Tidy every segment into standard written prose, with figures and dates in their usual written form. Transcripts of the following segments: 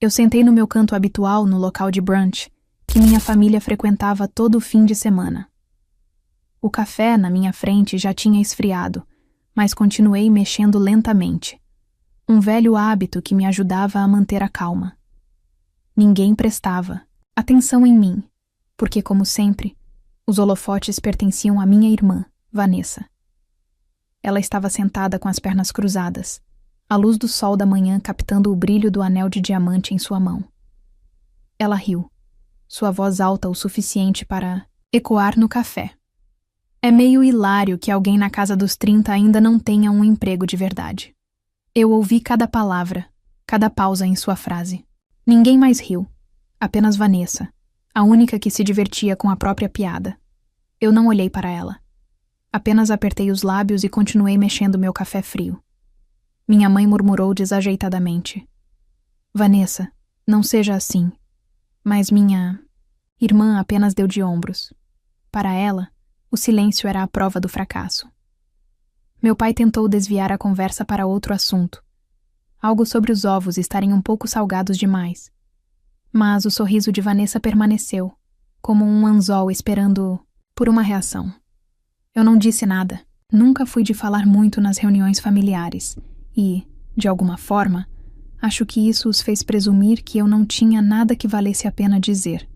Eu sentei no meu canto habitual no local de brunch, que minha família frequentava todo o fim de semana. O café na minha frente já tinha esfriado, mas continuei mexendo lentamente. Um velho hábito que me ajudava a manter a calma. Ninguém prestava atenção em mim, porque, como sempre, os holofotes pertenciam à minha irmã, Vanessa. Ela estava sentada com as pernas cruzadas, a luz do sol da manhã captando o brilho do anel de diamante em sua mão. Ela riu, sua voz alta o suficiente para ecoar no café. É meio hilário que alguém na casa dos 30 ainda não tenha um emprego de verdade. Eu ouvi cada palavra, cada pausa em sua frase. Ninguém mais riu, apenas Vanessa, a única que se divertia com a própria piada. Eu não olhei para ela. Apenas apertei os lábios e continuei mexendo meu café frio. Minha mãe murmurou desajeitadamente. Vanessa, não seja assim. Mas minha irmã apenas deu de ombros. Para ela, o silêncio era a prova do fracasso. Meu pai tentou desviar a conversa para outro assunto. Algo sobre os ovos estarem um pouco salgados demais. Mas o sorriso de Vanessa permaneceu, como um anzol esperando por uma reação. Eu não disse nada. Nunca fui de falar muito nas reuniões familiares e, de alguma forma, acho que isso os fez presumir que eu não tinha nada que valesse a pena dizer.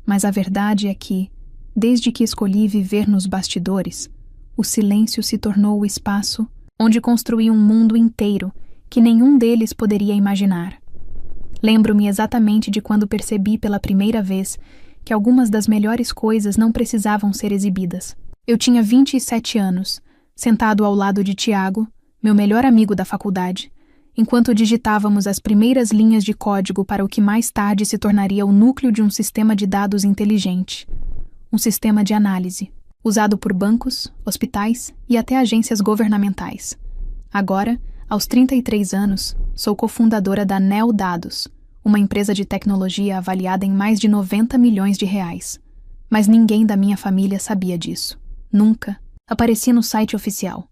Mas a verdade é que, desde que escolhi viver nos bastidores, o silêncio se tornou o espaço onde construí um mundo inteiro que nenhum deles poderia imaginar. Lembro-me exatamente de quando percebi pela primeira vez que algumas das melhores coisas não precisavam ser exibidas. Eu tinha 27 anos, sentado ao lado de Tiago, meu melhor amigo da faculdade, enquanto digitávamos as primeiras linhas de código para o que mais tarde se tornaria o núcleo de um sistema de dados inteligente. Um sistema de análise, usado por bancos, hospitais e até agências governamentais. Agora, aos 33 anos, sou cofundadora da Neo Dados, uma empresa de tecnologia avaliada em mais de 90 milhões de reais. Mas ninguém da minha família sabia disso. Nunca apareci no site oficial.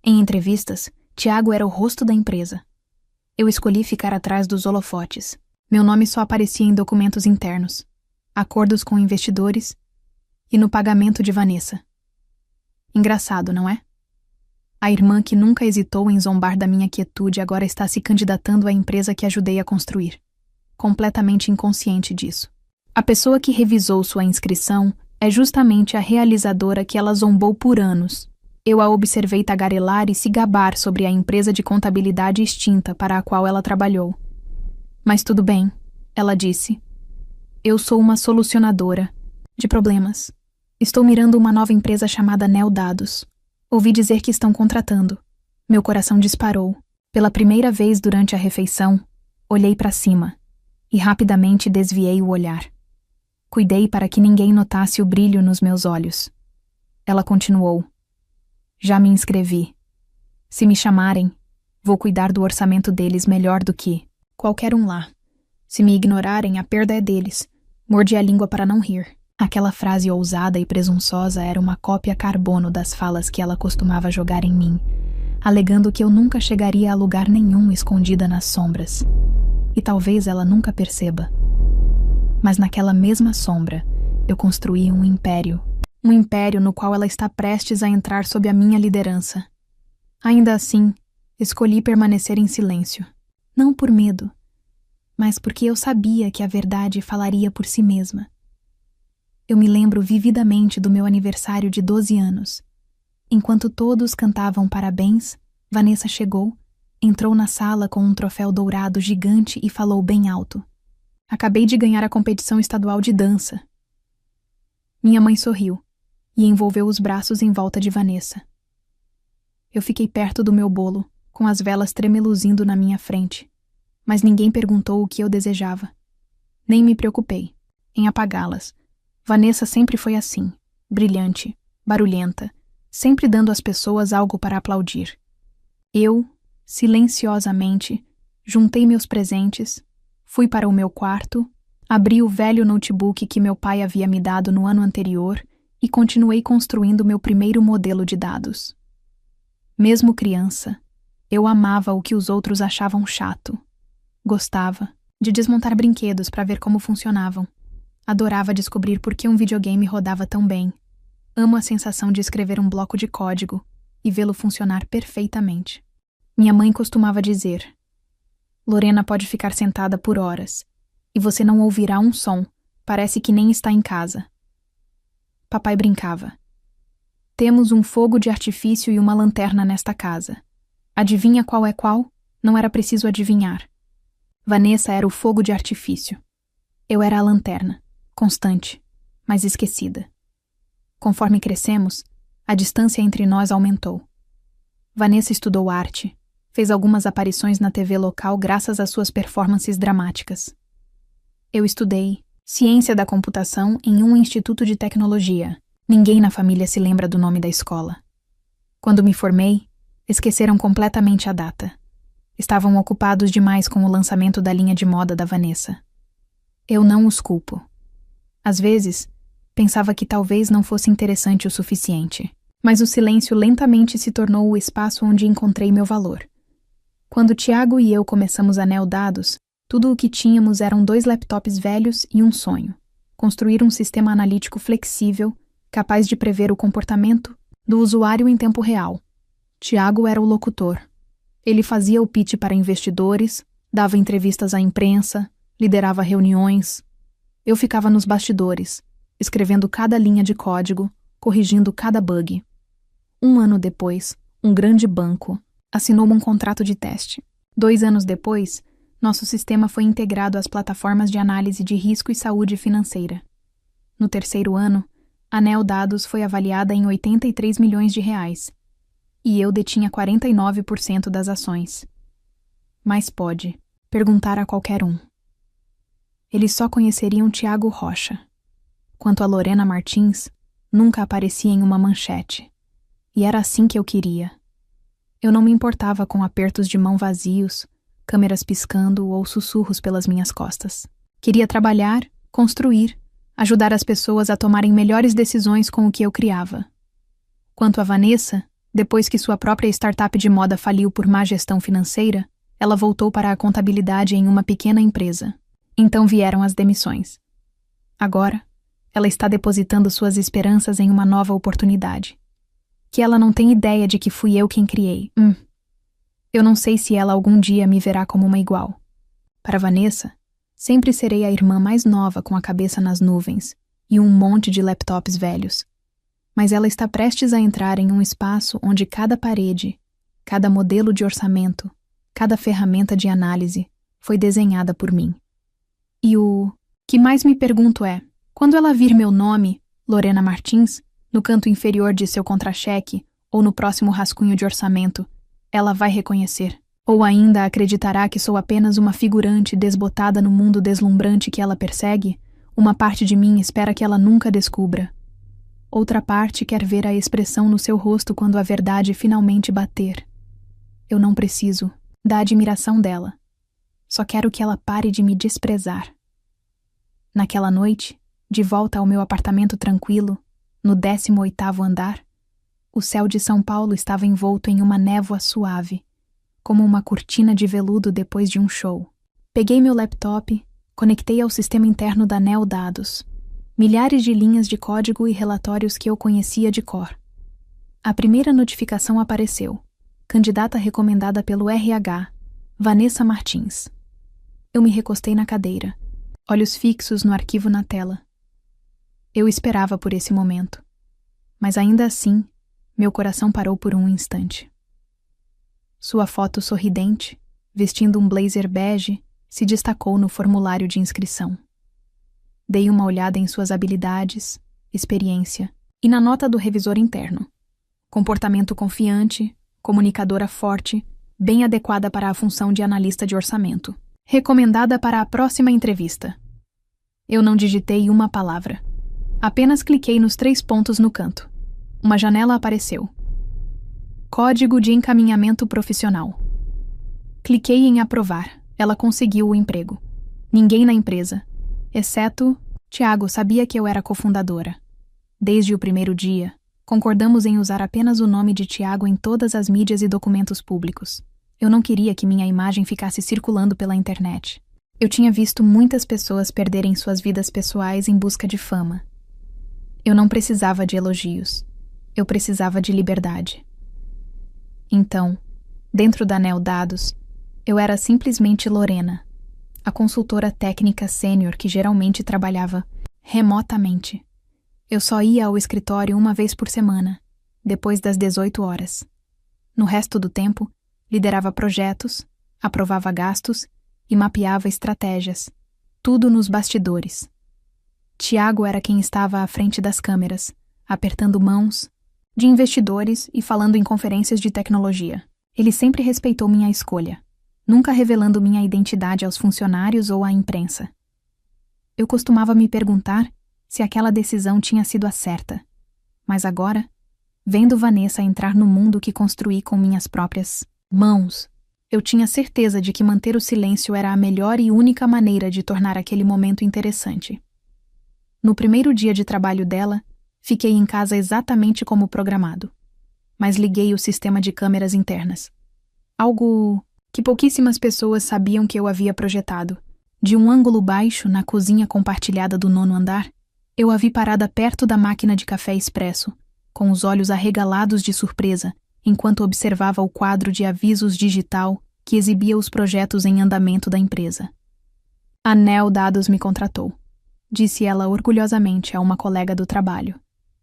Em entrevistas, Tiago era o rosto da empresa. Eu escolhi ficar atrás dos holofotes. Meu nome só aparecia em documentos internos, acordos com investidores e no pagamento de Vanessa. Engraçado, não é? A irmã que nunca hesitou em zombar da minha quietude agora está se candidatando à empresa que ajudei a construir. Completamente inconsciente disso. A pessoa que revisou sua inscrição é justamente a realizadora que ela zombou por anos. Eu a observei tagarelar e se gabar sobre a empresa de contabilidade extinta para a qual ela trabalhou. Mas tudo bem, ela disse. Eu sou uma solucionadora de problemas. Estou mirando uma nova empresa chamada Neo Dados. Ouvi dizer que estão contratando. Meu coração disparou. Pela primeira vez durante a refeição, olhei para cima e rapidamente desviei o olhar. Cuidei para que ninguém notasse o brilho nos meus olhos. Ela continuou. Já me inscrevi. Se me chamarem, vou cuidar do orçamento deles melhor do que qualquer um lá. Se me ignorarem, a perda é deles. Mordi a língua para não rir. Aquela frase ousada e presunçosa era uma cópia carbono das falas que ela costumava jogar em mim, alegando que eu nunca chegaria a lugar nenhum escondida nas sombras. E talvez ela nunca perceba. Mas naquela mesma sombra, eu construí um império no qual ela está prestes a entrar sob a minha liderança. Ainda assim, escolhi permanecer em silêncio. Não por medo, mas porque eu sabia que a verdade falaria por si mesma. Eu me lembro vividamente do meu aniversário de 12 anos. Enquanto todos cantavam parabéns, Vanessa chegou, entrou na sala com um troféu dourado gigante e falou bem alto. Acabei de ganhar a competição estadual de dança. Minha mãe sorriu e envolveu os braços em volta de Vanessa. Eu fiquei perto do meu bolo, com as velas tremeluzindo na minha frente, mas ninguém perguntou o que eu desejava. Nem me preocupei em apagá-las. Vanessa sempre foi assim, brilhante, barulhenta, sempre dando às pessoas algo para aplaudir. Eu, silenciosamente, juntei meus presentes, fui para o meu quarto, abri o velho notebook que meu pai havia me dado no ano anterior e continuei construindo meu primeiro modelo de dados. Mesmo criança, eu amava o que os outros achavam chato. Gostava de desmontar brinquedos para ver como funcionavam. Adorava descobrir por que um videogame rodava tão bem. Amo a sensação de escrever um bloco de código e vê-lo funcionar perfeitamente. Minha mãe costumava dizer: Lorena pode ficar sentada por horas, e você não ouvirá um som, parece que nem está em casa. Papai brincava: temos um fogo de artifício e uma lanterna nesta casa. Adivinha qual é qual? Não era preciso adivinhar. Vanessa era o fogo de artifício. Eu era a lanterna, constante, mas esquecida. Conforme crescemos, a distância entre nós aumentou. Vanessa estudou arte, fez algumas aparições na TV local graças às suas performances dramáticas. Eu estudei ciência da computação em um instituto de tecnologia. Ninguém na família se lembra do nome da escola. Quando me formei, esqueceram completamente a data. Estavam ocupados demais com o lançamento da linha de moda da Vanessa. Eu não os culpo. Às vezes, pensava que talvez não fosse interessante o suficiente, mas o silêncio lentamente se tornou o espaço onde encontrei meu valor. Quando Tiago e eu começamos a Neo Dados, tudo o que tínhamos eram 2 laptops velhos e um sonho: construir um sistema analítico flexível, capaz de prever o comportamento do usuário em tempo real. Tiago era o locutor. Ele fazia o pitch para investidores, dava entrevistas à imprensa, liderava reuniões. Eu ficava nos bastidores, escrevendo cada linha de código, corrigindo cada bug. 1 ano depois, um grande banco assinou um contrato de teste. 2 anos depois, nosso sistema foi integrado às plataformas de análise de risco e saúde financeira. No 3º ano, a Neo Dados foi avaliada em 83 milhões de reais. E eu detinha 49% das ações. Mas pode perguntar a qualquer um. Eles só conheceriam Tiago Rocha. Quanto a Lorena Martins, nunca aparecia em uma manchete. E era assim que eu queria. Eu não me importava com apertos de mão vazios, câmeras piscando ou sussurros pelas minhas costas. Queria trabalhar, construir, ajudar as pessoas a tomarem melhores decisões com o que eu criava. Quanto a Vanessa, depois que sua própria startup de moda faliu por má gestão financeira, ela voltou para a contabilidade em uma pequena empresa. Então vieram as demissões. Agora, ela está depositando suas esperanças em uma nova oportunidade, que ela não tem ideia de que fui eu quem criei. Eu não sei se ela algum dia me verá como uma igual. Para Vanessa, sempre serei a irmã mais nova com a cabeça nas nuvens e um monte de laptops velhos. Mas ela está prestes a entrar em um espaço onde cada parede, cada modelo de orçamento, cada ferramenta de análise foi desenhada por mim. E o que mais me pergunto é, quando ela vir meu nome, Lorena Martins, no canto inferior de seu contra-cheque ou no próximo rascunho de orçamento, ela vai reconhecer. Ou ainda acreditará que sou apenas uma figurante desbotada no mundo deslumbrante que ela persegue? Uma parte de mim espera que ela nunca descubra. Outra parte quer ver a expressão no seu rosto quando a verdade finalmente bater. Eu não preciso da admiração dela. Só quero que ela pare de me desprezar. Naquela noite, de volta ao meu apartamento tranquilo, no 18º andar, o céu de São Paulo estava envolto em uma névoa suave, como uma cortina de veludo depois de um show. Peguei meu laptop, conectei ao sistema interno da Neo Dados. Milhares de linhas de código e relatórios que eu conhecia de cor. A primeira notificação apareceu. Candidata recomendada pelo RH, Vanessa Martins. Eu me recostei na cadeira, olhos fixos no arquivo na tela. Eu esperava por esse momento. Mas ainda assim, meu coração parou por um instante. Sua foto sorridente, vestindo um blazer bege, se destacou no formulário de inscrição. Dei uma olhada em suas habilidades, experiência e na nota do revisor interno. Comportamento confiante, comunicadora forte, bem adequada para a função de analista de orçamento. Recomendada para a próxima entrevista. Eu não digitei uma palavra. Apenas cliquei nos 3 pontos no canto. Uma janela apareceu. Código de encaminhamento profissional. Cliquei em aprovar. Ela conseguiu o emprego. Ninguém na empresa, exceto Tiago, sabia que eu era cofundadora. Desde o primeiro dia, concordamos em usar apenas o nome de Tiago em todas as mídias e documentos públicos. Eu não queria que minha imagem ficasse circulando pela internet. Eu tinha visto muitas pessoas perderem suas vidas pessoais em busca de fama. Eu não precisava de elogios. Eu precisava de liberdade. Então, dentro da Neo Dados, eu era simplesmente Lorena, a consultora técnica sênior que geralmente trabalhava remotamente. Eu só ia ao escritório uma vez por semana, depois das 18 horas. No resto do tempo, liderava projetos, aprovava gastos e mapeava estratégias, tudo nos bastidores. Tiago era quem estava à frente das câmeras, apertando mãos de investidores e falando em conferências de tecnologia. Ele sempre respeitou minha escolha, nunca revelando minha identidade aos funcionários ou à imprensa. Eu costumava me perguntar se aquela decisão tinha sido a certa, mas agora, vendo Vanessa entrar no mundo que construí com minhas próprias mãos, eu tinha certeza de que manter o silêncio era a melhor e única maneira de tornar aquele momento interessante. No primeiro dia de trabalho dela, fiquei em casa exatamente como programado, mas liguei o sistema de câmeras internas. Algo que pouquíssimas pessoas sabiam que eu havia projetado. De um ângulo baixo, na cozinha compartilhada do 9º andar, eu a vi parada perto da máquina de café expresso, com os olhos arregalados de surpresa, enquanto observava o quadro de avisos digital que exibia os projetos em andamento da empresa. A Neo Dados me contratou, disse ela orgulhosamente a uma colega do trabalho.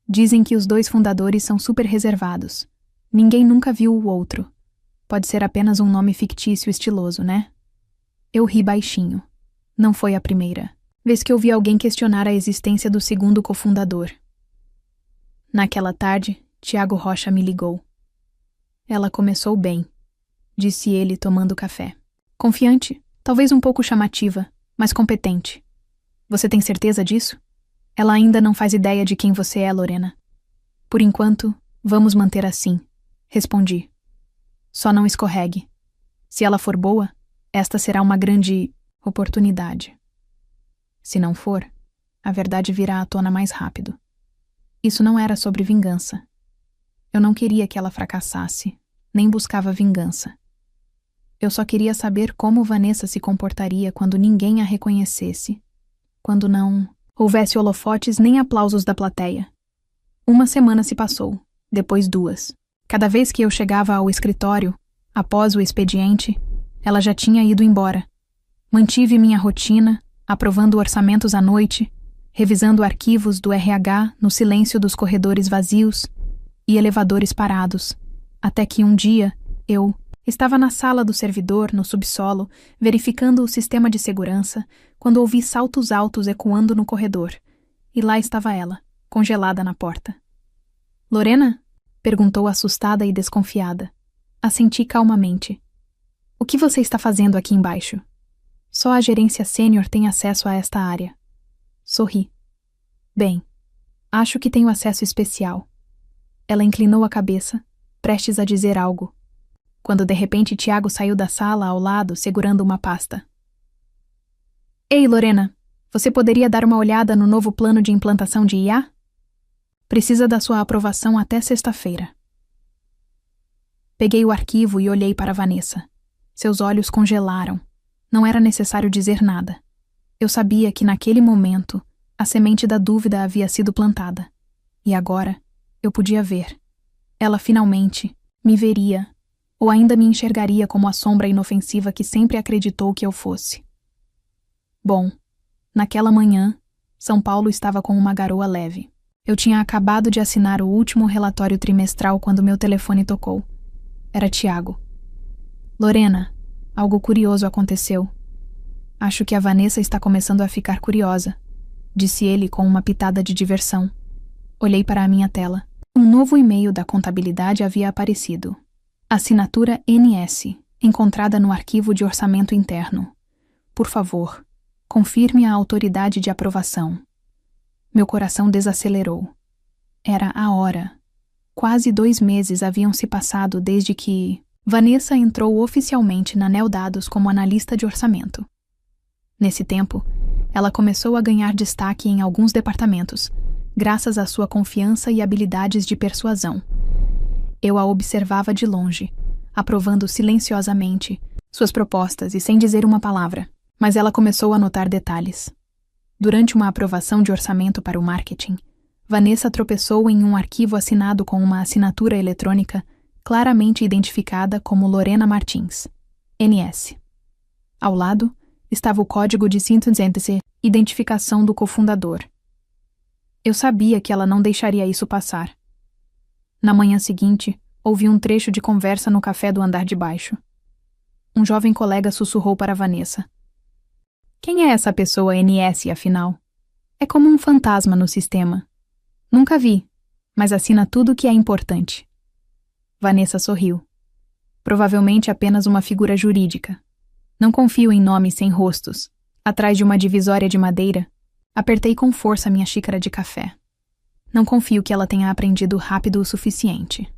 Dizem que os 2 fundadores são super reservados. Ninguém nunca viu o outro. Pode ser apenas um nome fictício estiloso, né? Eu ri baixinho. Não foi a primeira vez que ouvi alguém questionar a existência do 2º cofundador. Naquela tarde, Tiago Rocha me ligou. Ela começou bem, disse ele tomando café. Confiante, talvez um pouco chamativa, mas competente. Você tem certeza disso? Ela ainda não faz ideia de quem você é, Lorena. Por enquanto, vamos manter assim, respondi. Só não escorregue. Se ela for boa, esta será uma grande oportunidade. Se não for, a verdade virá à tona mais rápido. Isso não era sobre vingança. Eu não queria que ela fracassasse, nem buscava vingança. Eu só queria saber como Vanessa se comportaria quando ninguém a reconhecesse, quando não houvesse holofotes nem aplausos da plateia. Uma semana se passou, depois 2. Cada vez que eu chegava ao escritório, após o expediente, ela já tinha ido embora. Mantive minha rotina, aprovando orçamentos à noite, revisando arquivos do RH no silêncio dos corredores vazios e elevadores parados, até que um dia eu estava na sala do servidor, no subsolo, verificando o sistema de segurança, quando ouvi saltos altos ecoando no corredor, e lá estava ela, congelada na porta. Lorena? Perguntou assustada e desconfiada. Assenti calmamente. O que você está fazendo aqui embaixo? Só a gerência sênior tem acesso a esta área. Sorri. Bem, acho que tenho acesso especial. Ela inclinou a cabeça, prestes a dizer algo, quando de repente Tiago saiu da sala ao lado, segurando uma pasta. Ei, Lorena, você poderia dar uma olhada no novo plano de implantação de IA? Precisa da sua aprovação até sexta-feira. Peguei o arquivo e olhei para Vanessa. Seus olhos congelaram. Não era necessário dizer nada. Eu sabia que naquele momento a semente da dúvida havia sido plantada. E agora eu podia ver. Ela finalmente me veria, ou ainda me enxergaria como a sombra inofensiva que sempre acreditou que eu fosse. Bom, naquela manhã, São Paulo estava com uma garoa leve. Eu tinha acabado de assinar o último relatório trimestral quando meu telefone tocou. Era Tiago. Lorena, algo curioso aconteceu. Acho que a Vanessa está começando a ficar curiosa, disse ele com uma pitada de diversão. Olhei para a minha tela. Um novo e-mail da contabilidade havia aparecido. Assinatura NS, encontrada no arquivo de orçamento interno. Por favor, confirme a autoridade de aprovação. Meu coração desacelerou. Era a hora. Quase 2 meses haviam se passado desde que Vanessa entrou oficialmente na Neo Dados como analista de orçamento. Nesse tempo, ela começou a ganhar destaque em alguns departamentos, graças à sua confiança e habilidades de persuasão. Eu a observava de longe, aprovando silenciosamente suas propostas e sem dizer uma palavra. Mas ela começou a notar detalhes. Durante uma aprovação de orçamento para o marketing, Vanessa tropeçou em um arquivo assinado com uma assinatura eletrônica claramente identificada como Lorena Martins, NS. Ao lado, estava o código de síntese, identificação do cofundador. Eu sabia que ela não deixaria isso passar. Na manhã seguinte, ouvi um trecho de conversa no café do andar de baixo. Um jovem colega sussurrou para Vanessa. Quem é essa pessoa NS, afinal? É como um fantasma no sistema. Nunca vi, mas assina tudo o que é importante. Vanessa sorriu. Provavelmente apenas uma figura jurídica. Não confio em nomes sem rostos. Atrás de uma divisória de madeira, apertei com força minha xícara de café. Não confio que ela tenha aprendido rápido o suficiente.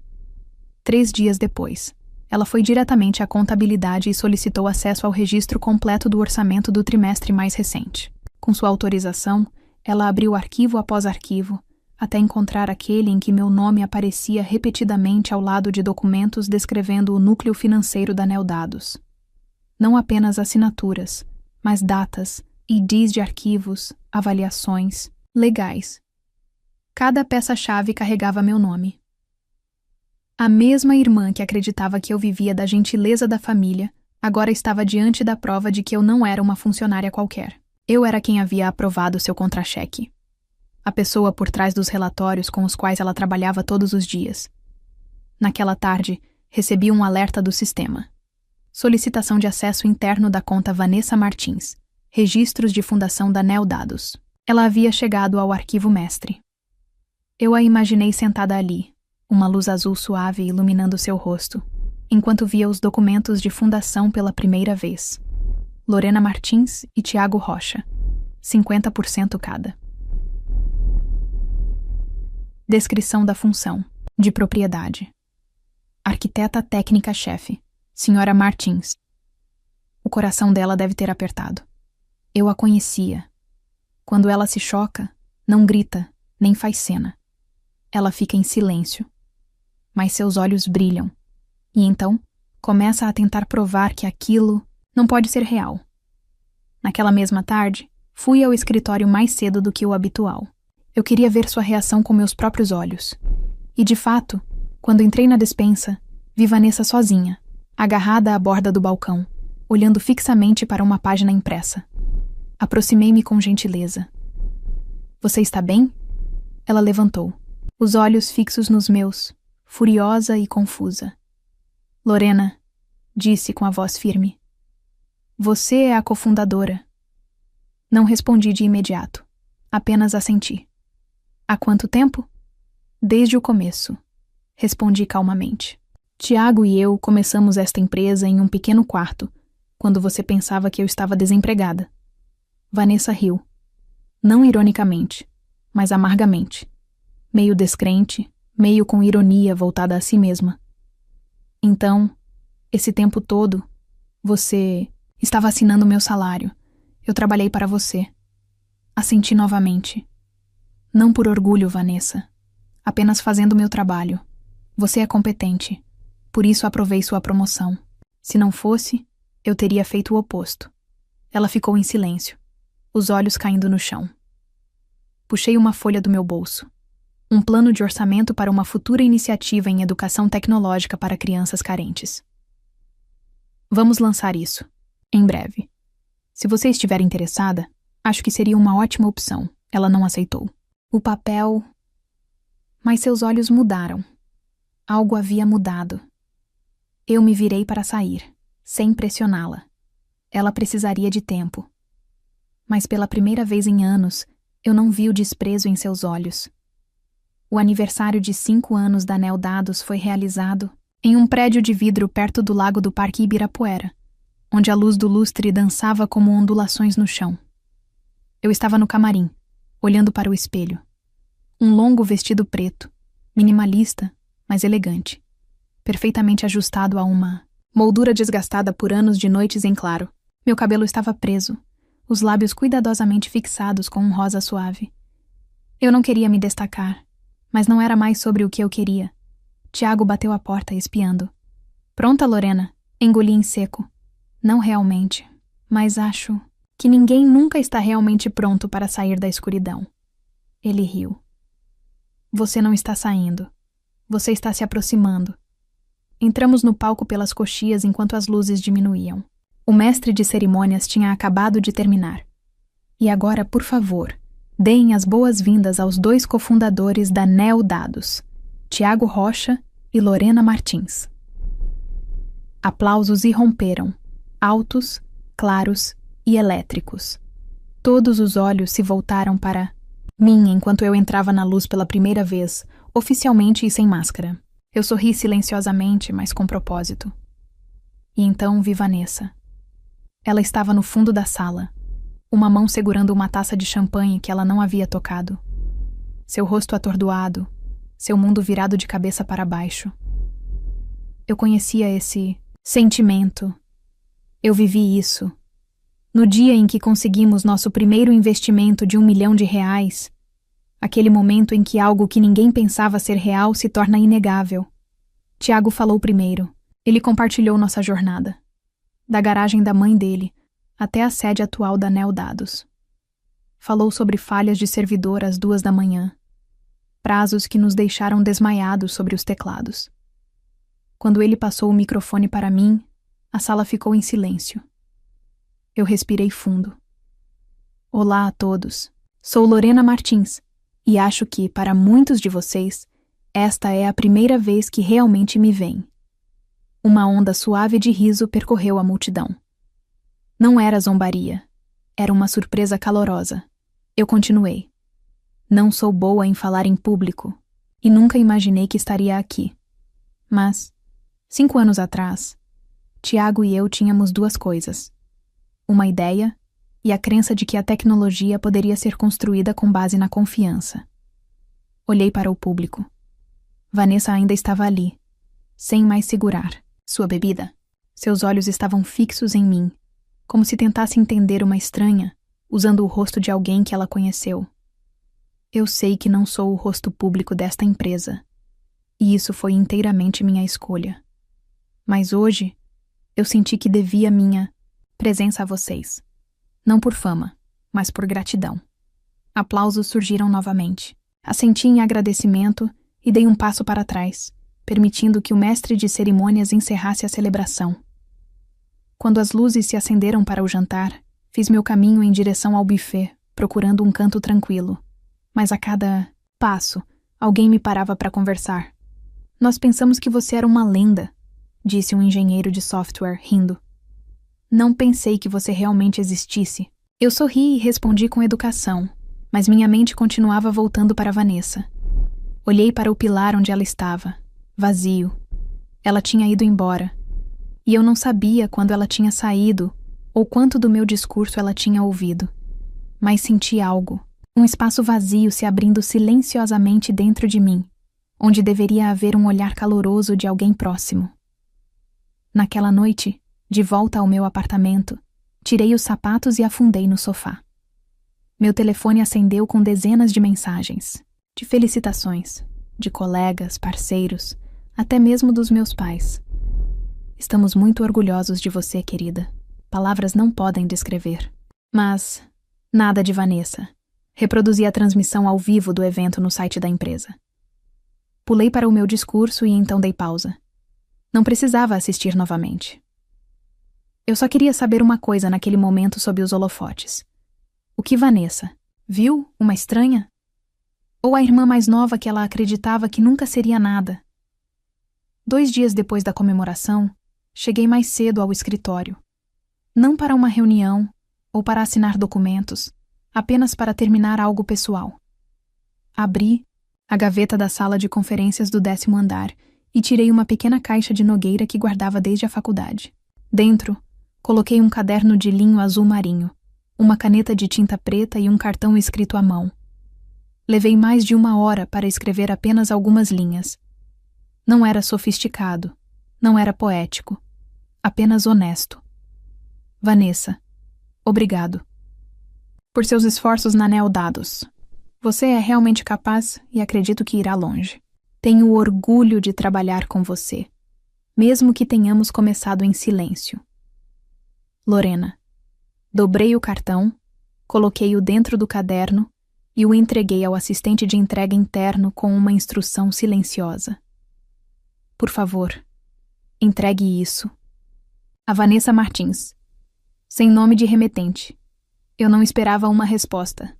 3 dias depois, ela foi diretamente à contabilidade e solicitou acesso ao registro completo do orçamento do trimestre mais recente. Com sua autorização, ela abriu arquivo após arquivo, até encontrar aquele em que meu nome aparecia repetidamente ao lado de documentos descrevendo o núcleo financeiro da Neodados. Não apenas assinaturas, mas datas, IDs de arquivos, avaliações, legais. Cada peça-chave carregava meu nome. A mesma irmã que acreditava que eu vivia da gentileza da família, agora estava diante da prova de que eu não era uma funcionária qualquer. Eu era quem havia aprovado seu contra-cheque. A pessoa por trás dos relatórios com os quais ela trabalhava todos os dias. Naquela tarde, recebi um alerta do sistema. Solicitação de acesso interno da conta Vanessa Martins. Registros de fundação da Neodados. Ela havia chegado ao arquivo mestre. Eu a imaginei sentada ali, uma luz azul suave iluminando seu rosto, enquanto via os documentos de fundação pela primeira vez. Lorena Martins e Tiago Rocha. 50% cada. Descrição da função. De propriedade. Arquiteta técnica-chefe. Senhora Martins. O coração dela deve ter apertado. Eu a conhecia. Quando ela se choca, não grita, nem faz cena. Ela fica em silêncio. Mas seus olhos brilham. E então, começa a tentar provar que aquilo não pode ser real. Naquela mesma tarde, fui ao escritório mais cedo do que o habitual. Eu queria ver sua reação com meus próprios olhos. E, de fato, quando entrei na despensa, vi Vanessa sozinha, agarrada à borda do balcão, olhando fixamente para uma página impressa. Aproximei-me com gentileza. Você está bem? Ela levantou, os olhos fixos nos meus, furiosa e confusa. Lorena, disse com a voz firme. Você é a cofundadora. Não respondi de imediato, apenas assenti. Há quanto tempo? Desde o começo, respondi calmamente. Tiago e eu começamos esta empresa em um pequeno quarto, quando você pensava que eu estava desempregada. Vanessa riu. Não ironicamente, mas amargamente. Meio descrente, meio com ironia voltada a si mesma. Então, esse tempo todo, você estava assinando meu salário. Eu trabalhei para você. Assenti novamente. Não por orgulho, Vanessa. Apenas fazendo meu trabalho. Você é competente. Por isso aprovei sua promoção. Se não fosse, eu teria feito o oposto. Ela ficou em silêncio, os olhos caindo no chão. Puxei uma folha do meu bolso. Um plano de orçamento para uma futura iniciativa em educação tecnológica para crianças carentes. Vamos lançar isso, em breve. Se você estiver interessada, acho que seria uma ótima opção. Ela não aceitou. O papel... Mas seus olhos mudaram. Algo havia mudado. Eu me virei para sair, sem pressioná-la. Ela precisaria de tempo. Mas pela primeira vez em anos, eu não vi o desprezo em seus olhos. O aniversário de 5 anos da Neodados foi realizado em um prédio de vidro perto do lago do Parque Ibirapuera, onde a luz do lustre dançava como ondulações no chão. Eu estava no camarim, olhando para o espelho. Um longo vestido preto, minimalista, mas elegante, perfeitamente ajustado a uma moldura desgastada por anos de noites em claro. Meu cabelo estava preso, os lábios cuidadosamente fixados com um rosa suave. Eu não queria me destacar, mas não era mais sobre o que eu queria. Tiago bateu a porta, espiando. Pronta, Lorena? Engoli em seco. Não realmente, mas acho... que ninguém nunca está realmente pronto para sair da escuridão. Ele riu. Você não está saindo. Você está se aproximando. Entramos no palco pelas coxias enquanto as luzes diminuíam. O mestre de cerimônias tinha acabado de terminar. E agora, por favor, deem as boas-vindas aos 2 cofundadores da Neo Dados, Tiago Rocha e Lorena Martins. Aplausos irromperam, altos, claros e elétricos. Todos os olhos se voltaram para mim enquanto eu entrava na luz pela primeira vez, oficialmente e sem máscara. Eu sorri silenciosamente, mas com propósito. E então vi Vanessa. Ela estava no fundo da sala, uma mão segurando uma taça de champanhe que ela não havia tocado. Seu rosto atordoado, seu mundo virado de cabeça para baixo. Eu conhecia esse sentimento. Eu vivi isso. No dia em que conseguimos nosso primeiro investimento de R$1 milhão, aquele momento em que algo que ninguém pensava ser real se torna inegável. Tiago falou primeiro. Ele compartilhou nossa jornada. Da garagem da mãe dele até a sede atual da Neo Dados. Falou sobre falhas de servidor às 2 da manhã. Prazos que nos deixaram desmaiados sobre os teclados. Quando ele passou o microfone para mim, a sala ficou em silêncio. Eu respirei fundo. Olá a todos. Sou Lorena Martins e acho que, para muitos de vocês, esta é a primeira vez que realmente me veem. Uma onda suave de riso percorreu a multidão. Não era zombaria. Era uma surpresa calorosa. Eu continuei. Não sou boa em falar em público e nunca imaginei que estaria aqui. Mas, 5 anos atrás, Tiago e eu tínhamos 2 coisas. Uma ideia e a crença de que a tecnologia poderia ser construída com base na confiança. Olhei para o público. Vanessa ainda estava ali, sem mais segurar sua bebida. Seus olhos estavam fixos em mim, como se tentasse entender uma estranha, usando o rosto de alguém que ela conheceu. Eu sei que não sou o rosto público desta empresa, e isso foi inteiramente minha escolha. Mas hoje, eu senti que devia minha presença a vocês. Não por fama, mas por gratidão. Aplausos surgiram novamente. Assenti em agradecimento e dei um passo para trás, permitindo que o mestre de cerimônias encerrasse a celebração. Quando as luzes se acenderam para o jantar, fiz meu caminho em direção ao buffet, procurando um canto tranquilo. Mas a cada passo, alguém me parava para conversar. Nós pensamos que você era uma lenda, disse um engenheiro de software, rindo. Não pensei que você realmente existisse. Eu sorri e respondi com educação, mas minha mente continuava voltando para Vanessa. Olhei para o pilar onde ela estava, vazio. Ela tinha ido embora. E eu não sabia quando ela tinha saído ou quanto do meu discurso ela tinha ouvido. Mas senti algo, um espaço vazio se abrindo silenciosamente dentro de mim, onde deveria haver um olhar caloroso de alguém próximo. Naquela noite, de volta ao meu apartamento, tirei os sapatos e afundei no sofá. Meu telefone acendeu com dezenas de mensagens, de felicitações, de colegas, parceiros, até mesmo dos meus pais. Estamos muito orgulhosos de você, querida. Palavras não podem descrever. Mas, nada de Vanessa. Reproduzi a transmissão ao vivo do evento no site da empresa. Pulei para o meu discurso e então dei pausa. Não precisava assistir novamente. Eu só queria saber uma coisa naquele momento sob os holofotes. O que Vanessa? Viu uma estranha? Ou a irmã mais nova que ela acreditava que nunca seria nada? 2 dias depois da comemoração, cheguei mais cedo ao escritório. Não para uma reunião ou para assinar documentos, apenas para terminar algo pessoal. Abri a gaveta da sala de conferências do 10º andar e tirei uma pequena caixa de nogueira que guardava desde a faculdade. Dentro, coloquei um caderno de linho azul marinho, uma caneta de tinta preta e um cartão escrito à mão. Levei mais de 1 hora para escrever apenas algumas linhas. Não era sofisticado, não era poético, apenas honesto. Vanessa, obrigado. Por seus esforços na Neo Dados. Você é realmente capaz e acredito que irá longe. Tenho orgulho de trabalhar com você, mesmo que tenhamos começado em silêncio. Lorena, Dobrei o cartão, coloquei-o dentro do caderno e o entreguei ao assistente de entrega interno com uma instrução silenciosa. Por favor, entregue isso. A Vanessa Martins. Sem nome de remetente. Eu não esperava uma resposta.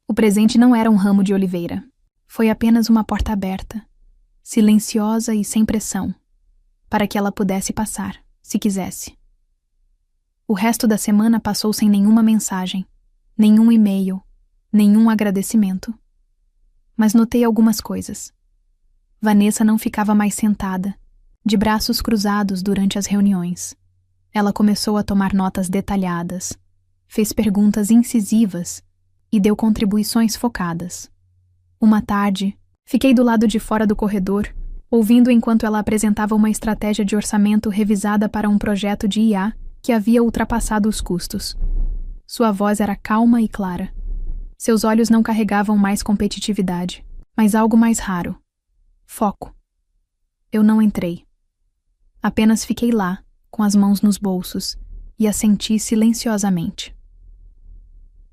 O presente não era um ramo de oliveira. Foi apenas uma porta aberta, silenciosa e sem pressão, para que ela pudesse passar, se quisesse. O resto da semana passou sem nenhuma mensagem, nenhum e-mail, nenhum agradecimento. Mas notei algumas coisas. Vanessa não ficava mais sentada, de braços cruzados durante as reuniões. Ela começou a tomar notas detalhadas, fez perguntas incisivas e deu contribuições focadas. Uma tarde, fiquei do lado de fora do corredor, ouvindo enquanto ela apresentava uma estratégia de orçamento revisada para um projeto de IA que havia ultrapassado os custos. Sua voz era calma e clara. Seus olhos não carregavam mais competitividade, mas algo mais raro. Foco. Eu não entrei. Apenas fiquei lá, com as mãos nos bolsos, e assenti silenciosamente.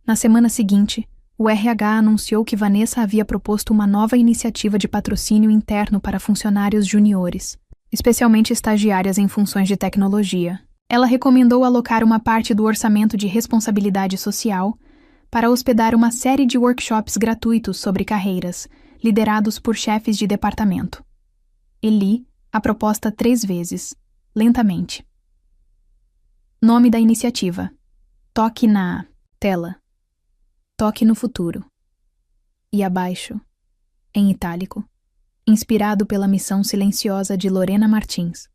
Na semana seguinte, o RH anunciou que Vanessa havia proposto uma nova iniciativa de patrocínio interno para funcionários juniores, especialmente estagiárias em funções de tecnologia. Ela recomendou alocar uma parte do orçamento de responsabilidade social para hospedar uma série de workshops gratuitos sobre carreiras, liderados por chefes de departamento. Li a proposta 3 vezes, lentamente. Nome da iniciativa: Toque na tela. Toque no futuro. E abaixo, em itálico, inspirado pela missão silenciosa de Lorena Martins.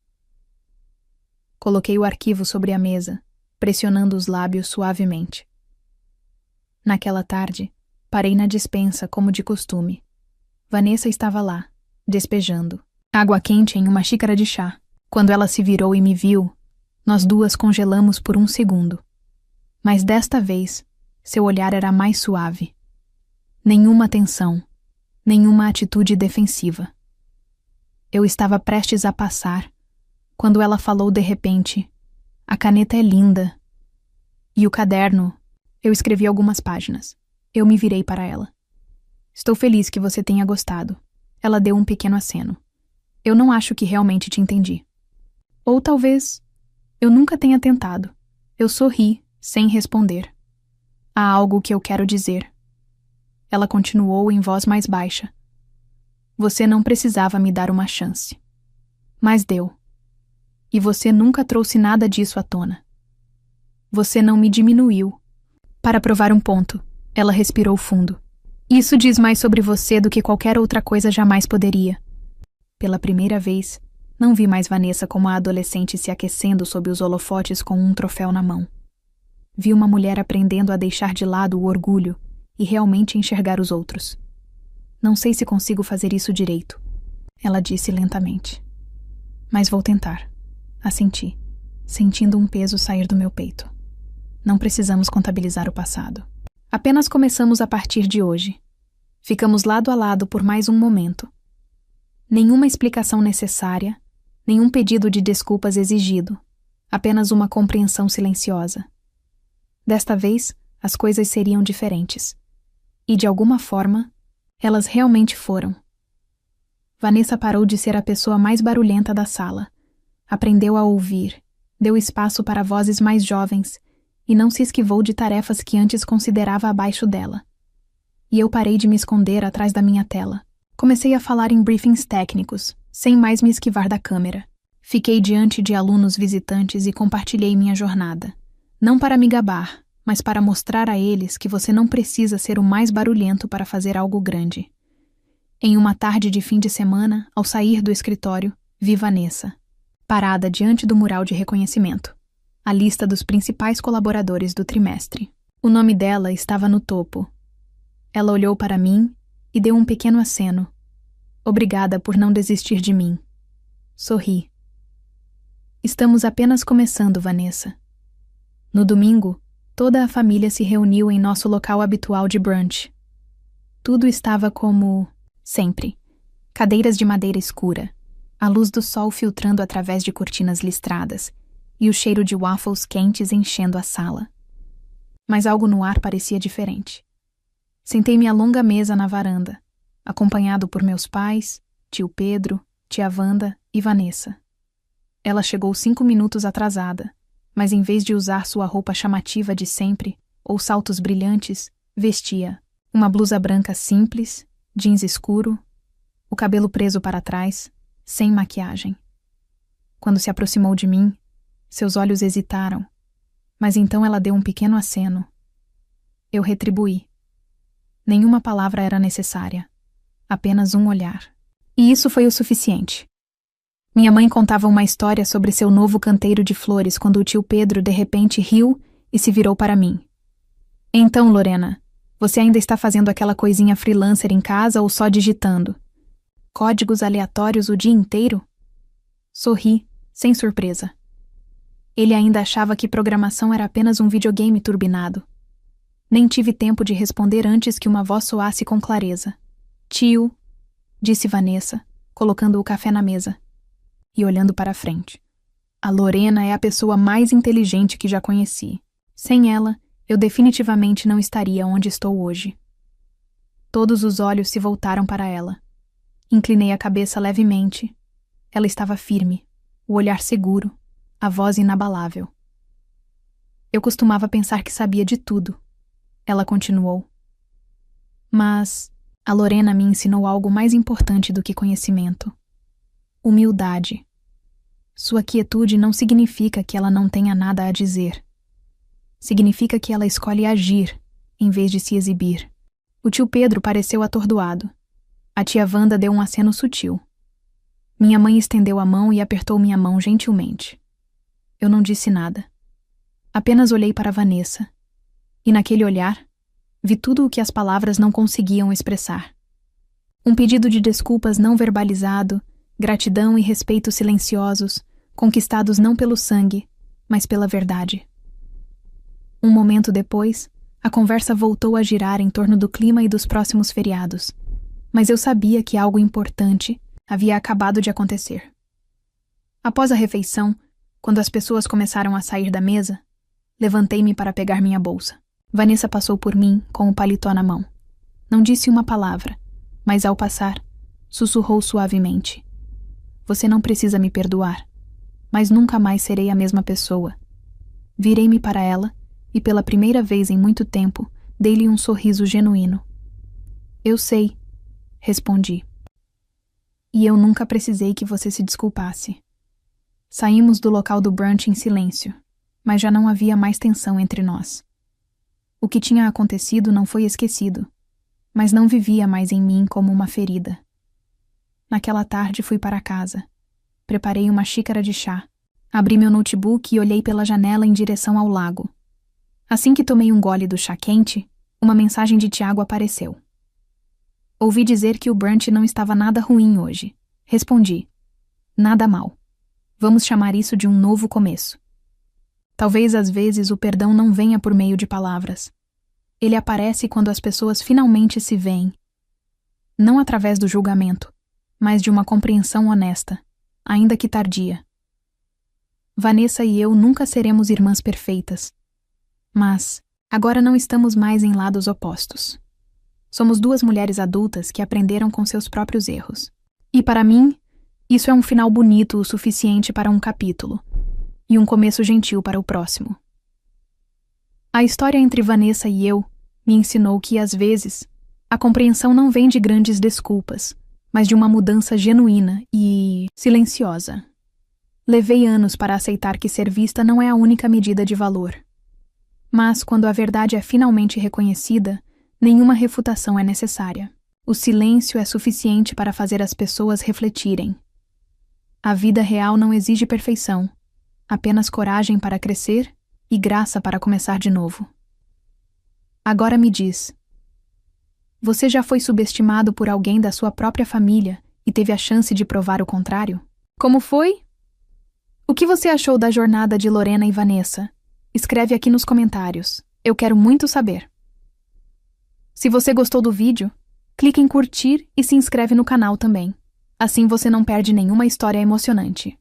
Coloquei o arquivo sobre a mesa, pressionando os lábios suavemente. Naquela tarde, parei na despensa como de costume. Vanessa estava lá, despejando água quente em uma xícara de chá. Quando ela se virou e me viu, nós duas congelamos por um segundo. Mas desta vez, seu olhar era mais suave. Nenhuma tensão, nenhuma atitude defensiva. Eu estava prestes a passar, quando ela falou de repente: "A caneta é linda." E o caderno, eu escrevi algumas páginas. Eu me virei para ela. "Estou feliz que você tenha gostado." Ela deu um pequeno aceno. "Eu não acho que realmente te entendi." Ou talvez eu nunca tenha tentado. Eu sorri, sem responder. "Há algo que eu quero dizer." Ela continuou em voz mais baixa. "Você não precisava me dar uma chance. Mas deu. E você nunca trouxe nada disso à tona. Você não me diminuiu." Para provar um ponto, ela respirou fundo. "Isso diz mais sobre você do que qualquer outra coisa jamais poderia." Pela primeira vez, não vi mais Vanessa como a adolescente se aquecendo sob os holofotes com um troféu na mão. Vi uma mulher aprendendo a deixar de lado o orgulho e realmente enxergar os outros. "Não sei se consigo fazer isso direito," ela disse lentamente. "Mas vou tentar." Assenti, sentindo um peso sair do meu peito. Não precisamos contabilizar o passado. Apenas começamos a partir de hoje. Ficamos lado a lado por mais um momento. Nenhuma explicação necessária, nenhum pedido de desculpas exigido, apenas uma compreensão silenciosa. Desta vez, as coisas seriam diferentes. E, de alguma forma, elas realmente foram. Vanessa parou de ser a pessoa mais barulhenta da sala. Aprendeu a ouvir, deu espaço para vozes mais jovens e não se esquivou de tarefas que antes considerava abaixo dela. E eu parei de me esconder atrás da minha tela. Comecei a falar em briefings técnicos, sem mais me esquivar da câmera. Fiquei diante de alunos visitantes e compartilhei minha jornada. Não para me gabar, mas para mostrar a eles que você não precisa ser o mais barulhento para fazer algo grande. Em uma tarde de fim de semana, ao sair do escritório, vi Vanessa, parada diante do mural de reconhecimento, a lista dos principais colaboradores do trimestre. O nome dela estava no topo. Ela olhou para mim e deu um pequeno aceno. Obrigada por não desistir de mim. Sorri. Estamos apenas começando, Vanessa. No domingo, toda a família se reuniu em nosso local habitual de brunch. Tudo estava como sempre. Cadeiras de madeira escura, a luz do sol filtrando através de cortinas listradas e o cheiro de waffles quentes enchendo a sala. Mas algo no ar parecia diferente. Sentei-me à longa mesa na varanda, acompanhado por meus pais, tio Pedro, tia Wanda e Vanessa. Ela chegou 5 minutos atrasada, mas em vez de usar sua roupa chamativa de sempre, ou saltos brilhantes, vestia uma blusa branca simples, jeans escuro, o cabelo preso para trás, sem maquiagem. Quando se aproximou de mim, seus olhos hesitaram, mas então ela deu um pequeno aceno. Eu retribuí. Nenhuma palavra era necessária, apenas um olhar. E isso foi o suficiente. Minha mãe contava uma história sobre seu novo canteiro de flores quando o tio Pedro de repente riu e se virou para mim. Então, Lorena, você ainda está fazendo aquela coisinha freelancer em casa ou só digitando? Códigos aleatórios o dia inteiro? Sorri, sem surpresa. Ele ainda achava que programação era apenas um videogame turbinado. Nem tive tempo de responder antes que uma voz soasse com clareza. Tio, disse Vanessa, colocando o café na mesa e olhando para a frente. A Lorena é a pessoa mais inteligente que já conheci. Sem ela, eu definitivamente não estaria onde estou hoje. Todos os olhos se voltaram para ela. Inclinei a cabeça levemente. Ela estava firme, o olhar seguro, a voz inabalável. Eu costumava pensar que sabia de tudo. Ela continuou. Mas a Lorena me ensinou algo mais importante do que conhecimento. Humildade. Sua quietude não significa que ela não tenha nada a dizer. Significa que ela escolhe agir, em vez de se exibir. O tio Pedro pareceu atordoado. A tia Wanda deu um aceno sutil. Minha mãe estendeu a mão e apertou minha mão gentilmente. Eu não disse nada. Apenas olhei para Vanessa. E naquele olhar, vi tudo o que as palavras não conseguiam expressar. Um pedido de desculpas não verbalizado, gratidão e respeito silenciosos, conquistados não pelo sangue, mas pela verdade. Um momento depois, a conversa voltou a girar em torno do clima e dos próximos feriados, mas eu sabia que algo importante havia acabado de acontecer. Após a refeição, quando as pessoas começaram a sair da mesa, levantei-me para pegar minha bolsa. Vanessa passou por mim com o paletó na mão. Não disse uma palavra, mas ao passar, sussurrou suavemente. Você não precisa me perdoar, mas nunca mais serei a mesma pessoa. Virei-me para ela e pela primeira vez em muito tempo, dei-lhe um sorriso genuíno. Eu sei, respondi. E eu nunca precisei que você se desculpasse. Saímos do local do brunch em silêncio, mas já não havia mais tensão entre nós. O que tinha acontecido não foi esquecido, mas não vivia mais em mim como uma ferida. Naquela tarde fui para casa. Preparei uma xícara de chá. Abri meu notebook e olhei pela janela em direção ao lago. Assim que tomei um gole do chá quente, uma mensagem de Tiago apareceu. Ouvi dizer que o brunch não estava nada ruim hoje. Respondi. Nada mal. Vamos chamar isso de um novo começo. Talvez às vezes o perdão não venha por meio de palavras. Ele aparece quando as pessoas finalmente se veem. Não através do julgamento, mas de uma compreensão honesta, ainda que tardia. Vanessa e eu nunca seremos irmãs perfeitas. Mas agora não estamos mais em lados opostos. Somos duas mulheres adultas que aprenderam com seus próprios erros. E para mim, isso é um final bonito o suficiente para um capítulo, e um começo gentil para o próximo. A história entre Vanessa e eu me ensinou que, às vezes, a compreensão não vem de grandes desculpas, mas de uma mudança genuína e silenciosa. Levei anos para aceitar que ser vista não é a única medida de valor. Mas, quando a verdade é finalmente reconhecida, nenhuma refutação é necessária. O silêncio é suficiente para fazer as pessoas refletirem. A vida real não exige perfeição, apenas coragem para crescer e graça para começar de novo. Agora me diz, você já foi subestimado por alguém da sua própria família e teve a chance de provar o contrário? Como foi? O que você achou da jornada de Lorena e Vanessa? Escreve aqui nos comentários. Eu quero muito saber. Se você gostou do vídeo, clique em curtir e se inscreve no canal também. Assim você não perde nenhuma história emocionante.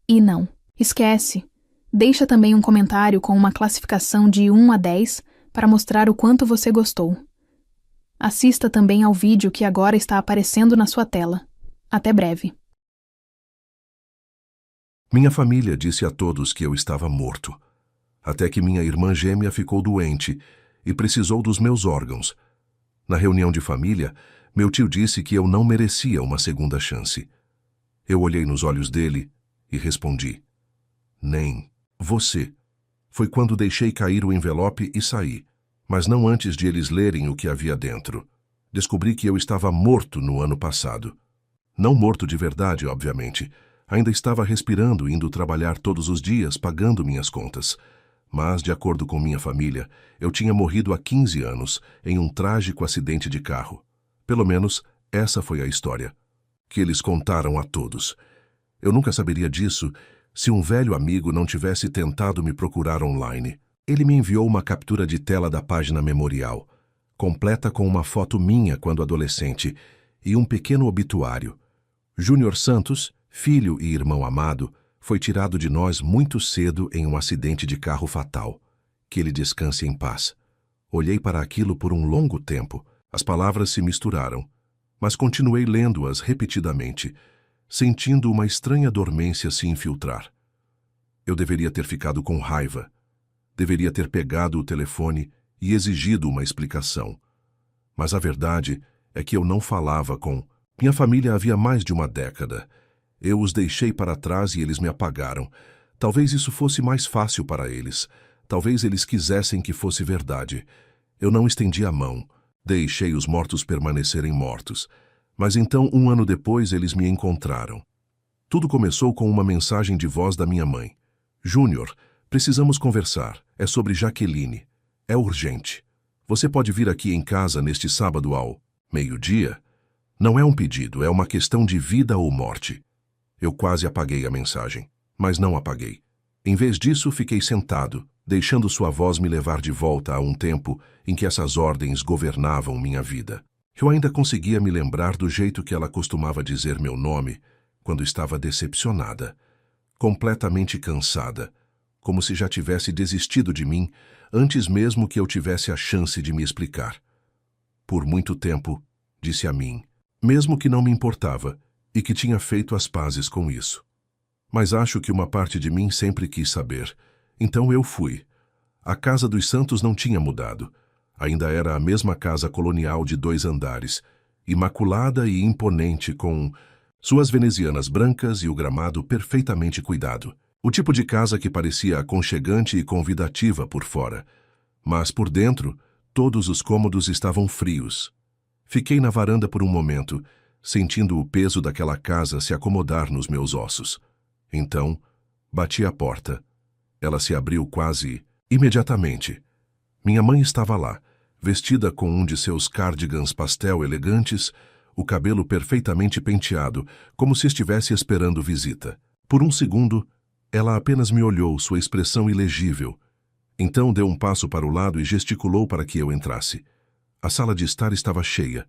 E não, esquece, Deixa também um comentário com uma classificação de 1 a 10 para mostrar o quanto você gostou. Assista também ao vídeo que agora está aparecendo na sua tela. Até breve. Minha família disse a todos que eu estava morto, até que minha irmã gêmea ficou doente e precisou dos meus órgãos. Na reunião de família, meu tio disse que eu não merecia uma segunda chance. Eu olhei nos olhos dele e respondi: nem você. Foi quando deixei cair o envelope e saí, mas não antes de eles lerem o que havia dentro. Descobri que eu estava morto no ano passado. Não morto de verdade, obviamente. Ainda estava respirando, indo trabalhar todos os dias, pagando minhas contas. Mas, de acordo com minha família, eu tinha morrido há 15 anos, em um trágico acidente de carro. Pelo menos, essa foi a história que eles contaram a todos. Eu nunca saberia disso se um velho amigo não tivesse tentado me procurar online. Ele me enviou uma captura de tela da página memorial, completa com uma foto minha quando adolescente e um pequeno obituário. Júnior Santos, filho e irmão amado, foi tirado de nós muito cedo em um acidente de carro fatal. Que ele descanse em paz. Olhei para aquilo por um longo tempo. As palavras se misturaram, mas continuei lendo-as repetidamente, sentindo uma estranha dormência se infiltrar. Eu deveria ter ficado com raiva. Deveria ter pegado o telefone e exigido uma explicação. Mas a verdade é que eu não falava com minha família havia mais de uma década. Eu os deixei para trás e eles me apagaram. Talvez isso fosse mais fácil para eles. Talvez eles quisessem que fosse verdade. Eu não estendi a mão. Deixei os mortos permanecerem mortos. Mas então, um ano depois, eles me encontraram. Tudo começou com uma mensagem de voz da minha mãe. Júnior, precisamos conversar. É sobre Jaqueline. É urgente. Você pode vir aqui em casa neste sábado ao meio-dia? Não é um pedido, é uma questão de vida ou morte. Eu quase apaguei a mensagem, mas não apaguei. Em vez disso, fiquei sentado, deixando sua voz me levar de volta a um tempo em que essas ordens governavam minha vida. Eu ainda conseguia me lembrar do jeito que ela costumava dizer meu nome quando estava decepcionada, completamente cansada, como se já tivesse desistido de mim antes mesmo que eu tivesse a chance de me explicar. Por muito tempo, disse a mim, mesmo que não me importava e que tinha feito as pazes com isso. Mas acho que uma parte de mim sempre quis saber. Então eu fui. A casa dos Santos não tinha mudado. Ainda era a mesma casa colonial de 2 andares, imaculada e imponente, com suas venezianas brancas e o gramado perfeitamente cuidado. O tipo de casa que parecia aconchegante e convidativa por fora. Mas por dentro, todos os cômodos estavam frios. Fiquei na varanda por um momento, sentindo o peso daquela casa se acomodar nos meus ossos. Então, bati à porta. Ela se abriu quase imediatamente. Minha mãe estava lá, vestida com um de seus cardigans pastel elegantes, o cabelo perfeitamente penteado, como se estivesse esperando visita. Por um segundo, ela apenas me olhou, sua expressão ilegível. Então deu um passo para o lado e gesticulou para que eu entrasse. A sala de estar estava cheia.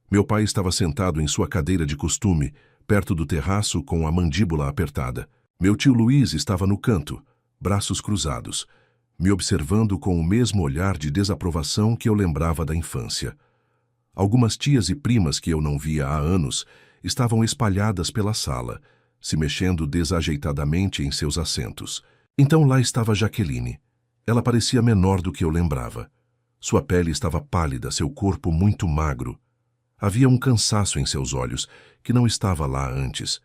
Meu pai estava sentado em sua cadeira de costume, perto do terraço com a mandíbula apertada. Meu tio Luiz estava no canto, braços cruzados, me observando com o mesmo olhar de desaprovação que eu lembrava da infância. Algumas tias e primas que eu não via há anos estavam espalhadas pela sala, se mexendo desajeitadamente em seus assentos. Então lá estava Jaqueline. Ela parecia menor do que eu lembrava. Sua pele estava pálida, seu corpo muito magro. Havia um cansaço em seus olhos, que não estava lá antes.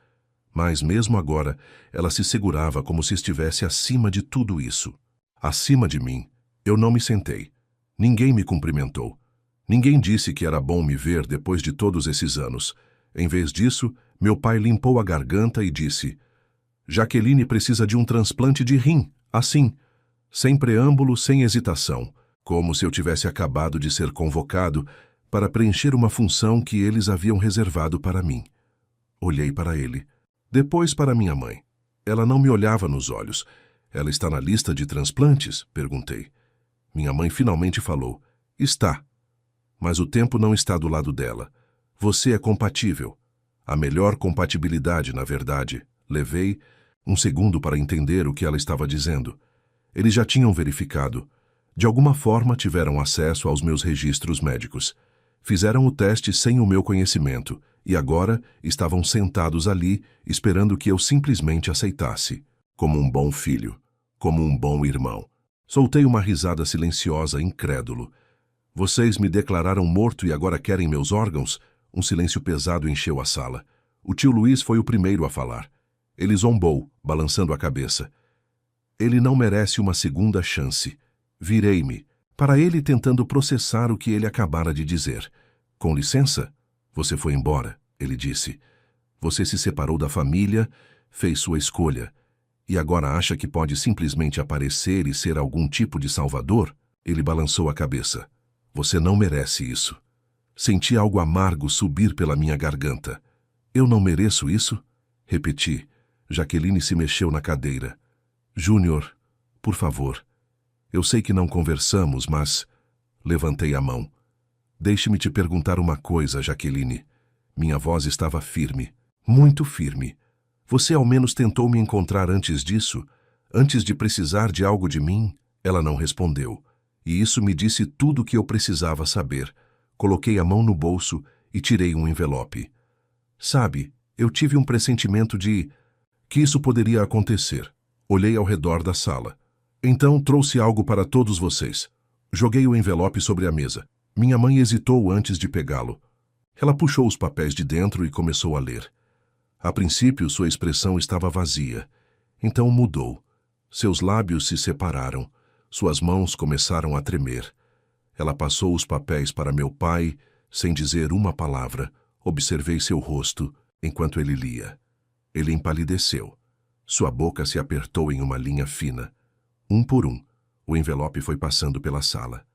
Mas, mesmo agora, ela se segurava como se estivesse acima de tudo isso. Acima de mim. Eu não me sentei. Ninguém me cumprimentou. Ninguém disse que era bom me ver depois de todos esses anos. Em vez disso, meu pai limpou a garganta e disse: Jaqueline precisa de um transplante de rim, assim, sem preâmbulo, sem hesitação, como se eu tivesse acabado de ser convocado para preencher uma função que eles haviam reservado para mim. Olhei para ele. Depois para minha mãe. Ela não me olhava nos olhos. Ela está na lista de transplantes? Perguntei. Minha mãe finalmente falou. Está. Mas o tempo não está do lado dela. Você é compatível. A melhor compatibilidade, na verdade. Levei Um segundo para entender o que ela estava dizendo. Eles já tinham verificado. De alguma forma tiveram acesso aos meus registros médicos. Fizeram o teste sem o meu conhecimento e agora estavam sentados ali esperando que eu simplesmente aceitasse, como um bom filho, como um bom irmão. Soltei uma risada silenciosa, incrédulo. Vocês me declararam morto e agora querem meus órgãos? Um silêncio pesado encheu a sala. O tio Luiz foi o primeiro a falar. Ele zombou, balançando a cabeça. Ele não merece uma segunda chance. Virei-me para ele tentando processar o que ele acabara de dizer. Com licença? Você foi embora, ele disse. Você se separou da família, fez sua escolha. E agora acha que pode simplesmente aparecer e ser algum tipo de salvador? Ele balançou a cabeça. Você não merece isso. Senti algo amargo subir pela minha garganta. Eu não mereço isso? Repeti. Jaqueline se mexeu na cadeira. Júnior, por favor. Eu sei que não conversamos, mas... Levantei a mão. Deixe-me te perguntar uma coisa, Jaqueline. Minha voz estava firme, muito firme. Você ao menos tentou me encontrar antes disso? Antes de precisar de algo de mim? Ela não respondeu. E isso me disse tudo o que eu precisava saber. Coloquei a mão no bolso e tirei um envelope. Sabe, eu tive um pressentimento de... que isso poderia acontecer. Olhei ao redor da sala. Então trouxe algo para todos vocês. Joguei o envelope sobre a mesa. Minha mãe hesitou antes de pegá-lo. Ela puxou os papéis de dentro e começou a ler. A princípio, sua expressão estava vazia. Então mudou. Seus lábios se separaram. Suas mãos começaram a tremer. Ela passou os papéis para meu pai, sem dizer uma palavra. Observei seu rosto enquanto ele lia. Ele empalideceu. Sua boca se apertou em uma linha fina. Um por um, o envelope foi passando pela sala.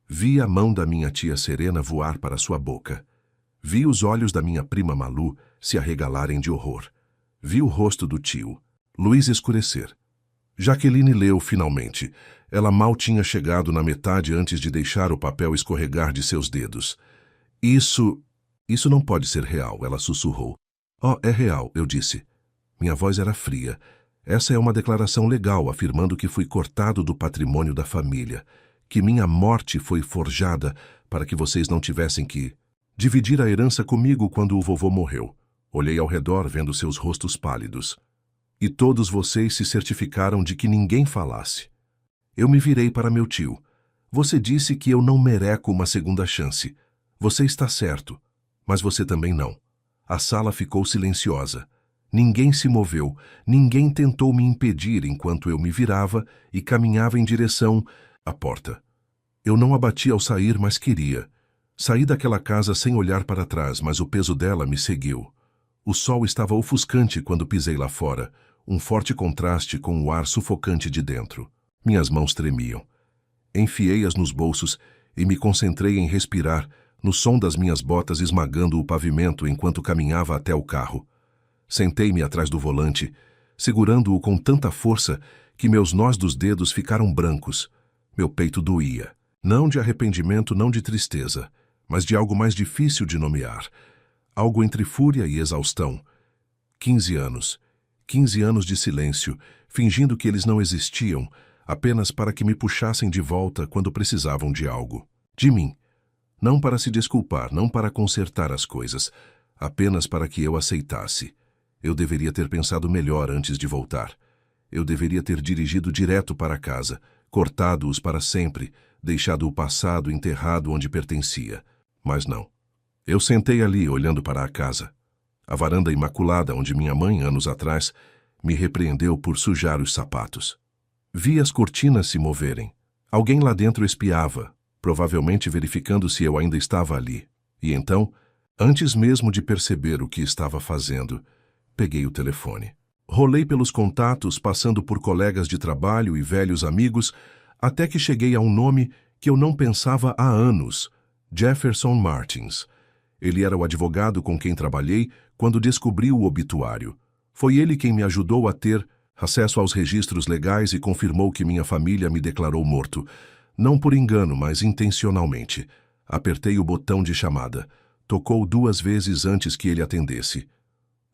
Vi a mão da minha tia Serena voar para sua boca. Vi os olhos da minha prima Malu se arregalarem de horror. Vi o rosto do tio, Luiz, escurecer. Jaqueline leu finalmente. Ela mal tinha chegado na metade antes de deixar o papel escorregar de seus dedos. Isso não pode ser real, ela sussurrou. Oh, é real, eu disse. Minha voz era fria. Essa é uma declaração legal afirmando que fui cortado do patrimônio da família, que minha morte foi forjada para que vocês não tivessem que dividir a herança comigo quando o vovô morreu. Olhei ao redor vendo seus rostos pálidos. E todos vocês se certificaram de que ninguém falasse. Eu me virei para meu tio. Você disse que eu não mereço uma segunda chance. Você está certo, mas você também não. A sala ficou silenciosa. Ninguém se moveu, ninguém tentou me impedir enquanto eu me virava e caminhava em direção à porta. Eu não a bati ao sair, mas queria. Saí daquela casa sem olhar para trás, mas o peso dela me seguiu. O sol estava ofuscante quando pisei lá fora, um forte contraste com o ar sufocante de dentro. Minhas mãos tremiam. Enfiei-as nos bolsos e me concentrei em respirar, no som das minhas botas esmagando o pavimento enquanto caminhava até o carro. Sentei-me atrás do volante, segurando-o com tanta força que meus nós dos dedos ficaram brancos. Meu peito doía. Não de arrependimento, não de tristeza, mas de algo mais difícil de nomear. Algo entre fúria e exaustão. 15 anos. 15 anos de silêncio, fingindo que eles não existiam, apenas para que me puxassem de volta quando precisavam de algo. De mim. Não para se desculpar, não para consertar as coisas, apenas para que eu aceitasse. Eu deveria ter pensado melhor antes de voltar. Eu deveria ter dirigido direto para casa, cortado-os para sempre, deixado o passado enterrado onde pertencia. Mas não. Eu sentei ali, olhando para a casa. A varanda imaculada onde minha mãe, anos atrás, me repreendeu por sujar os sapatos. Vi as cortinas se moverem. Alguém lá dentro espiava, provavelmente verificando se eu ainda estava ali. E então, antes mesmo de perceber o que estava fazendo, peguei o telefone. Rolei pelos contatos, passando por colegas de trabalho e velhos amigos, até que cheguei a um nome que eu não pensava há anos: Jefferson Martins. Ele era o advogado com quem trabalhei quando descobri o obituário. Foi ele quem me ajudou a ter acesso aos registros legais e confirmou que minha família me declarou morto. Não por engano, mas intencionalmente. Apertei o botão de chamada. Tocou 2 vezes antes que ele atendesse.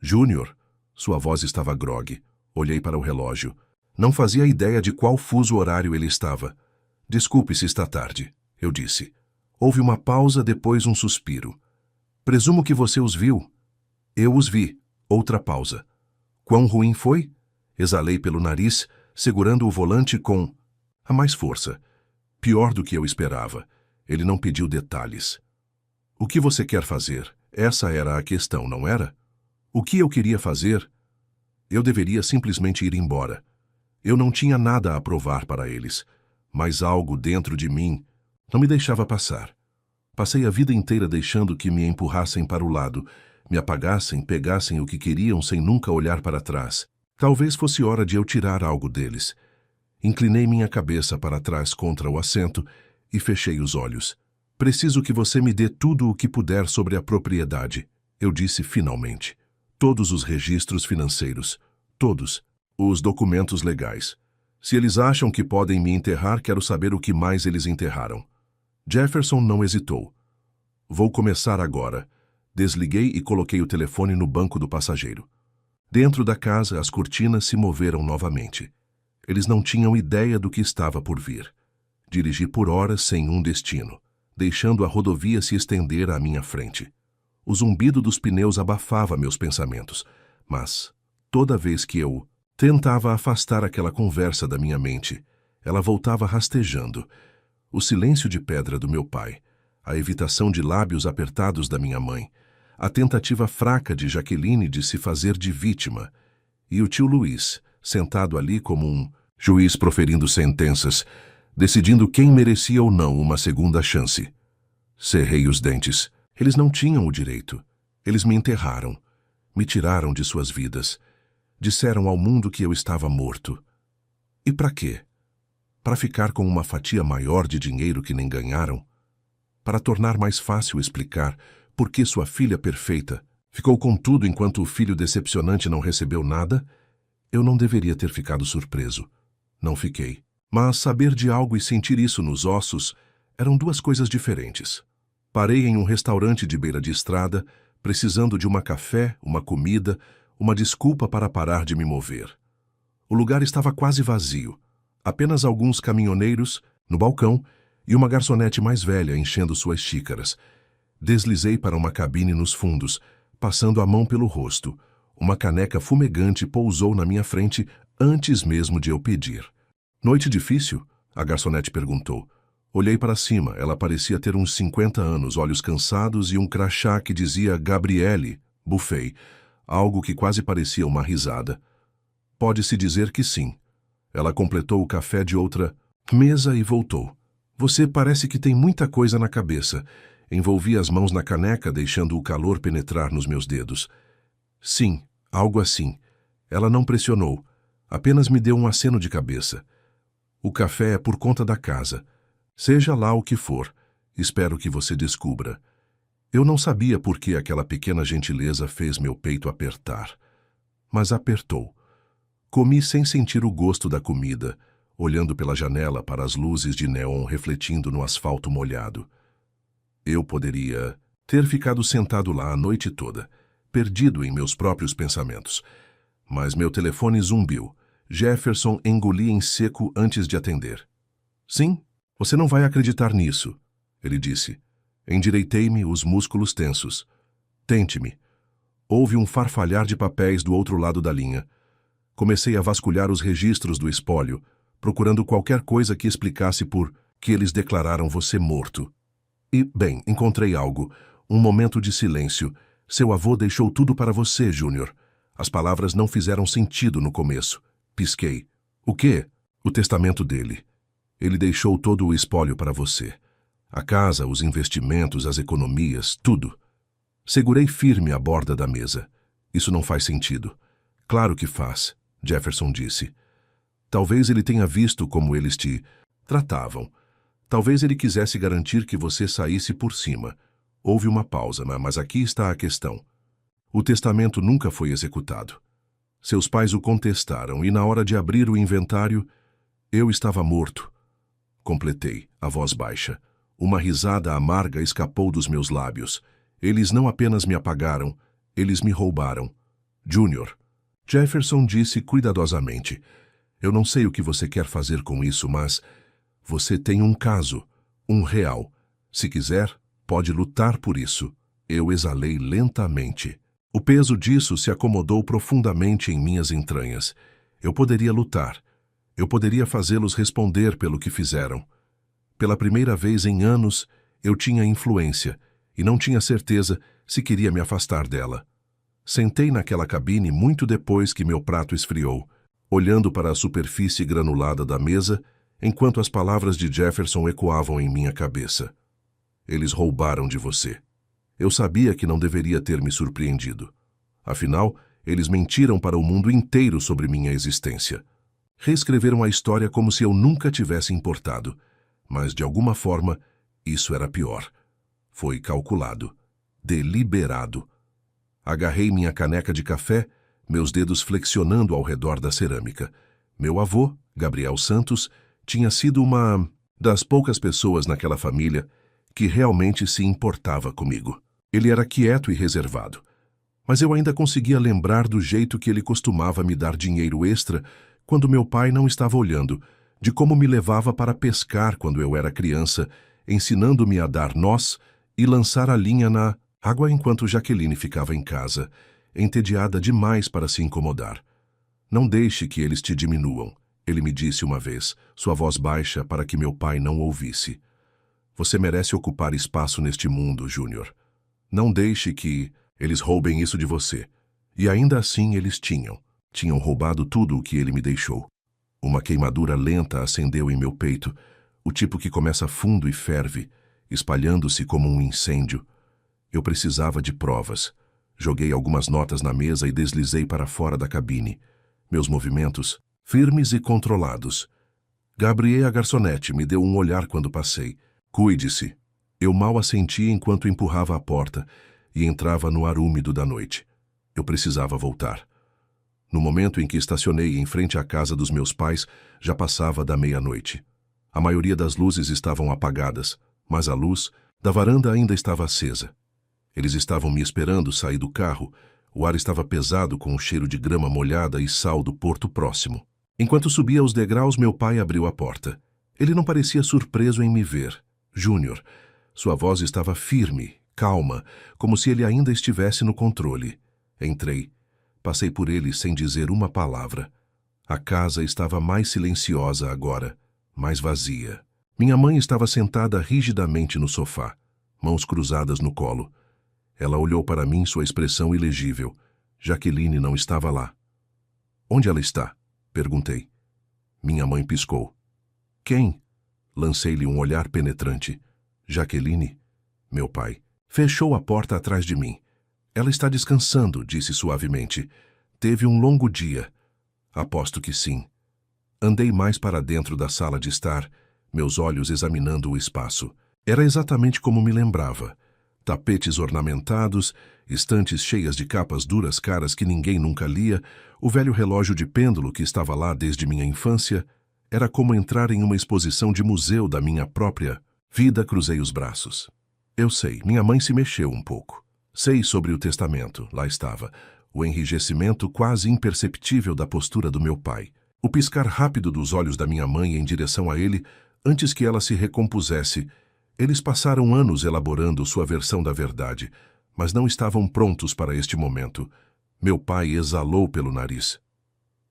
Júnior, sua voz estava grogue. Olhei para o relógio. Não fazia ideia de qual fuso horário ele estava. Desculpe se está tarde, eu disse. Houve uma pausa, depois um suspiro. Presumo que você os viu. Eu os vi. Outra pausa. Quão ruim foi? Exalei pelo nariz, segurando o volante com a mais força. Pior do que eu esperava. Ele não pediu detalhes. O que você quer fazer? Essa era a questão, não era? O que eu queria fazer? Eu deveria simplesmente ir embora. Eu não tinha nada a provar para eles, mas algo dentro de mim não me deixava passar. Passei a vida inteira deixando que me empurrassem para o lado, me apagassem, pegassem o que queriam sem nunca olhar para trás. Talvez fosse hora de eu tirar algo deles. Inclinei minha cabeça para trás contra o assento e fechei os olhos. Preciso que você me dê tudo o que puder sobre a propriedade, eu disse finalmente. Todos os registros financeiros. Todos. Os documentos legais. Se eles acham que podem me enterrar, quero saber o que mais eles enterraram. Jefferson não hesitou. Vou começar agora. Desliguei e coloquei o telefone no banco do passageiro. Dentro da casa, as cortinas se moveram novamente. Eles não tinham ideia do que estava por vir. Dirigi por horas sem um destino, deixando a rodovia se estender à minha frente. O zumbido dos pneus abafava meus pensamentos, mas, toda vez que eu tentava afastar aquela conversa da minha mente, ela voltava rastejando. O silêncio de pedra do meu pai, a evitação de lábios apertados da minha mãe, a tentativa fraca de Jaqueline de se fazer de vítima, e o tio Luiz, sentado ali como um juiz proferindo sentenças, decidindo quem merecia ou não uma segunda chance. Cerrei os dentes. Eles não tinham o direito. Eles me enterraram. Me tiraram de suas vidas. Disseram ao mundo que eu estava morto. E para quê? Para ficar com uma fatia maior de dinheiro que nem ganharam? Para tornar mais fácil explicar por que sua filha perfeita ficou com tudo enquanto o filho decepcionante não recebeu nada? Eu não deveria ter ficado surpreso. Não fiquei. Mas saber de algo e sentir isso nos ossos eram duas coisas diferentes. Parei em um restaurante de beira de estrada, precisando de uma café, uma comida, uma desculpa para parar de me mover. O lugar estava quase vazio. Apenas alguns caminhoneiros no balcão e uma garçonete mais velha enchendo suas xícaras. Deslizei para uma cabine nos fundos, passando a mão pelo rosto. Uma caneca fumegante pousou na minha frente antes mesmo de eu pedir. Noite difícil? A garçonete perguntou. Olhei para cima. Ela parecia ter uns 50 anos, olhos cansados e um crachá que dizia Gabriele. Bufei, algo que quase parecia uma risada. Pode-se dizer que sim. Ela completou o café de outra mesa e voltou. Você parece que tem muita coisa na cabeça. Envolvi as mãos na caneca, deixando o calor penetrar nos meus dedos. Sim, algo assim. Ela não pressionou. Apenas me deu um aceno de cabeça. O café é por conta da casa. Seja lá o que for, espero que você descubra. Eu não sabia por que aquela pequena gentileza fez meu peito apertar. Mas apertou. Comi sem sentir o gosto da comida, olhando pela janela para as luzes de neon refletindo no asfalto molhado. Eu poderia ter ficado sentado lá a noite toda, perdido em meus próprios pensamentos. Mas meu telefone zumbiu. Jefferson engoli em seco antes de atender. Sim, você não vai acreditar nisso, ele disse. Endireitei-me, os músculos tensos. Tente-me. Houve um farfalhar de papéis do outro lado da linha. Comecei a vasculhar os registros do espólio, procurando qualquer coisa que explicasse por que eles declararam você morto. E, bem, encontrei algo. Um momento de silêncio. Seu avô deixou tudo para você, Júnior. As palavras não fizeram sentido no começo. Pisquei. O quê? O testamento dele. Ele deixou todo o espólio para você. A casa, os investimentos, as economias, tudo. Segurei firme a borda da mesa. Isso não faz sentido. Claro que faz, Jefferson disse. Talvez ele tenha visto como eles te tratavam. Talvez ele quisesse garantir que você saísse por cima. Houve uma pausa, mas aqui está a questão. O testamento nunca foi executado. Seus pais o contestaram e na hora de abrir o inventário, eu estava morto. Completei, a voz baixa. Uma risada amarga escapou dos meus lábios. Eles não apenas me apagaram, eles me roubaram. Júnior, Jefferson disse cuidadosamente: Eu não sei o que você quer fazer com isso, mas você tem um caso, um real. Se quiser, pode lutar por isso. Eu exalei lentamente. O peso disso se acomodou profundamente em minhas entranhas. Eu poderia lutar. Eu poderia fazê-los responder pelo que fizeram. Pela primeira vez em anos, eu tinha influência e não tinha certeza se queria me afastar dela. Sentei naquela cabine muito depois que meu prato esfriou, olhando para a superfície granulada da mesa, enquanto as palavras de Jefferson ecoavam em minha cabeça. Eles roubaram de você. Eu sabia que não deveria ter me surpreendido. Afinal, eles mentiram para o mundo inteiro sobre minha existência. Reescreveram a história como se eu nunca tivesse importado. Mas, de alguma forma, isso era pior. Foi calculado. Deliberado. Agarrei minha caneca de café, meus dedos flexionando ao redor da cerâmica. Meu avô, Gabriel Santos, tinha sido uma das poucas pessoas naquela família que realmente se importava comigo. Ele era quieto e reservado, mas eu ainda conseguia lembrar do jeito que ele costumava me dar dinheiro extra quando meu pai não estava olhando, de como me levava para pescar quando eu era criança, ensinando-me a dar nós e lançar a linha na água enquanto Jaqueline ficava em casa, entediada demais para se incomodar. Não deixe que eles te diminuam, ele me disse uma vez, sua voz baixa para que meu pai não ouvisse. Você merece ocupar espaço neste mundo, Júnior. Não deixe que eles roubem isso de você. E ainda assim eles tinham roubado tudo o que ele me deixou. Uma queimadura lenta acendeu em meu peito, o tipo que começa fundo e ferve, espalhando-se como um incêndio. Eu precisava de provas. Joguei algumas notas na mesa e deslizei para fora da cabine. Meus movimentos, firmes e controlados. Gabriela Garçonete me deu um olhar quando passei. Cuide-se. Eu mal a senti enquanto empurrava a porta e entrava no ar úmido da noite. Eu precisava voltar. No momento em que estacionei em frente à casa dos meus pais, já passava da meia-noite. A maioria das luzes estavam apagadas, mas a luz da varanda ainda estava acesa. Eles estavam me esperando sair do carro. O ar estava pesado com o cheiro de grama molhada e sal do porto próximo. Enquanto subia os degraus, meu pai abriu a porta. Ele não parecia surpreso em me ver. Júnior. Sua voz estava firme, calma, como se ele ainda estivesse no controle. Entrei. Passei por ele sem dizer uma palavra. A casa estava mais silenciosa agora, mais vazia. Minha mãe estava sentada rigidamente no sofá, mãos cruzadas no colo. Ela olhou para mim, sua expressão ilegível. Jaqueline não estava lá. Onde ela está? Perguntei. Minha mãe piscou. Quem? Lancei-lhe um olhar penetrante. Jaqueline? Meu pai. Fechou a porta atrás de mim. Ela está descansando, disse suavemente. Teve um longo dia. Aposto que sim. Andei mais para dentro da sala de estar, meus olhos examinando o espaço. Era exatamente como me lembrava. Tapetes ornamentados, estantes cheias de capas duras caras que ninguém nunca lia, o velho relógio de pêndulo que estava lá desde minha infância. Era como entrar em uma exposição de museu da minha própria vida. Cruzei os braços. Eu sei, minha mãe se mexeu um pouco. Sei sobre o testamento, lá estava. O enrijecimento quase imperceptível da postura do meu pai. O piscar rápido dos olhos da minha mãe em direção a ele, antes que ela se recompusesse. Eles passaram anos elaborando sua versão da verdade, mas não estavam prontos para este momento. Meu pai exalou pelo nariz.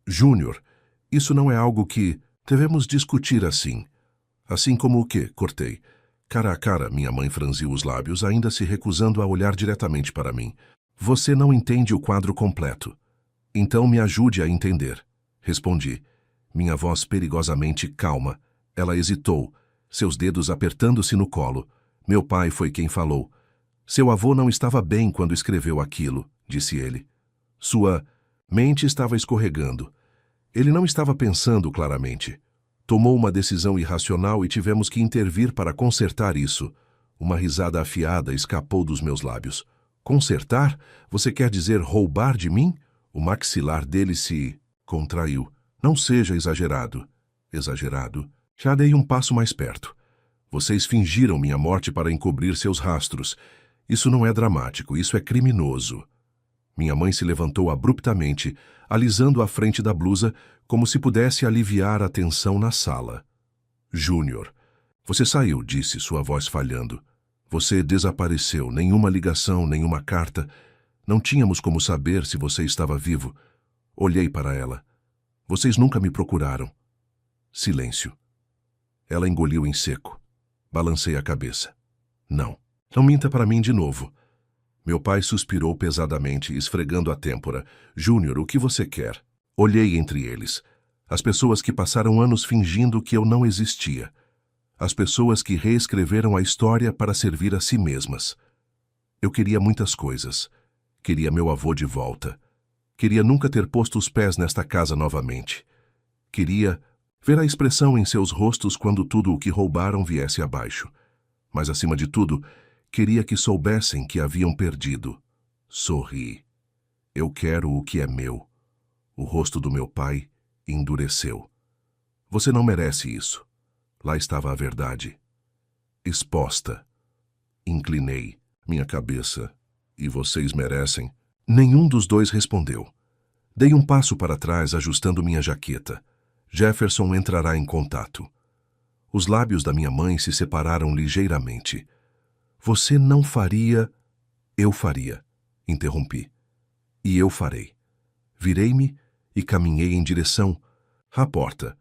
Júnior, isso não é algo que devemos discutir assim. Assim como o quê? Cortei. Cara a cara, minha mãe franziu os lábios, ainda se recusando a olhar diretamente para mim. Você não entende o quadro completo. Então me ajude a entender. Respondi. Minha voz perigosamente calma. Ela hesitou, seus dedos apertando-se no colo. Meu pai foi quem falou. Seu avô não estava bem quando escreveu aquilo, disse ele. Sua mente estava escorregando. Ele não estava pensando claramente. Tomou uma decisão irracional e tivemos que intervir para consertar isso. Uma risada afiada escapou dos meus lábios. Consertar? Você quer dizer roubar de mim? O maxilar dele se contraiu. Não seja exagerado. Exagerado? Já dei um passo mais perto. Vocês fingiram minha morte para encobrir seus rastros. Isso não é dramático, isso é criminoso. Minha mãe se levantou abruptamente, alisando a frente da blusa, como se pudesse aliviar a tensão na sala. Júnior, você saiu, disse sua voz falhando. Você desapareceu, nenhuma ligação, nenhuma carta. Não tínhamos como saber se você estava vivo. Olhei para ela. Vocês nunca me procuraram. Silêncio. Ela engoliu em seco. Balancei a cabeça. Não. Não minta para mim de novo. Meu pai suspirou pesadamente, esfregando a têmpora. Júnior, o que você quer? Olhei entre eles. As pessoas que passaram anos fingindo que eu não existia. As pessoas que reescreveram a história para servir a si mesmas. Eu queria muitas coisas. Queria meu avô de volta. Queria nunca ter posto os pés nesta casa novamente. Queria ver a expressão em seus rostos quando tudo o que roubaram viesse abaixo. Mas, acima de tudo, queria que soubessem que haviam perdido. Sorri. Eu quero o que é meu. O rosto do meu pai endureceu. Você não merece isso. Lá estava a verdade. Exposta. Inclinei minha cabeça. E vocês merecem? Nenhum dos dois respondeu. Dei um passo para trás, ajustando minha jaqueta. Jefferson entrará em contato. Os lábios da minha mãe se separaram ligeiramente. Você não faria... Eu faria, interrompi. E eu farei. Virei-me e caminhei em direção à porta.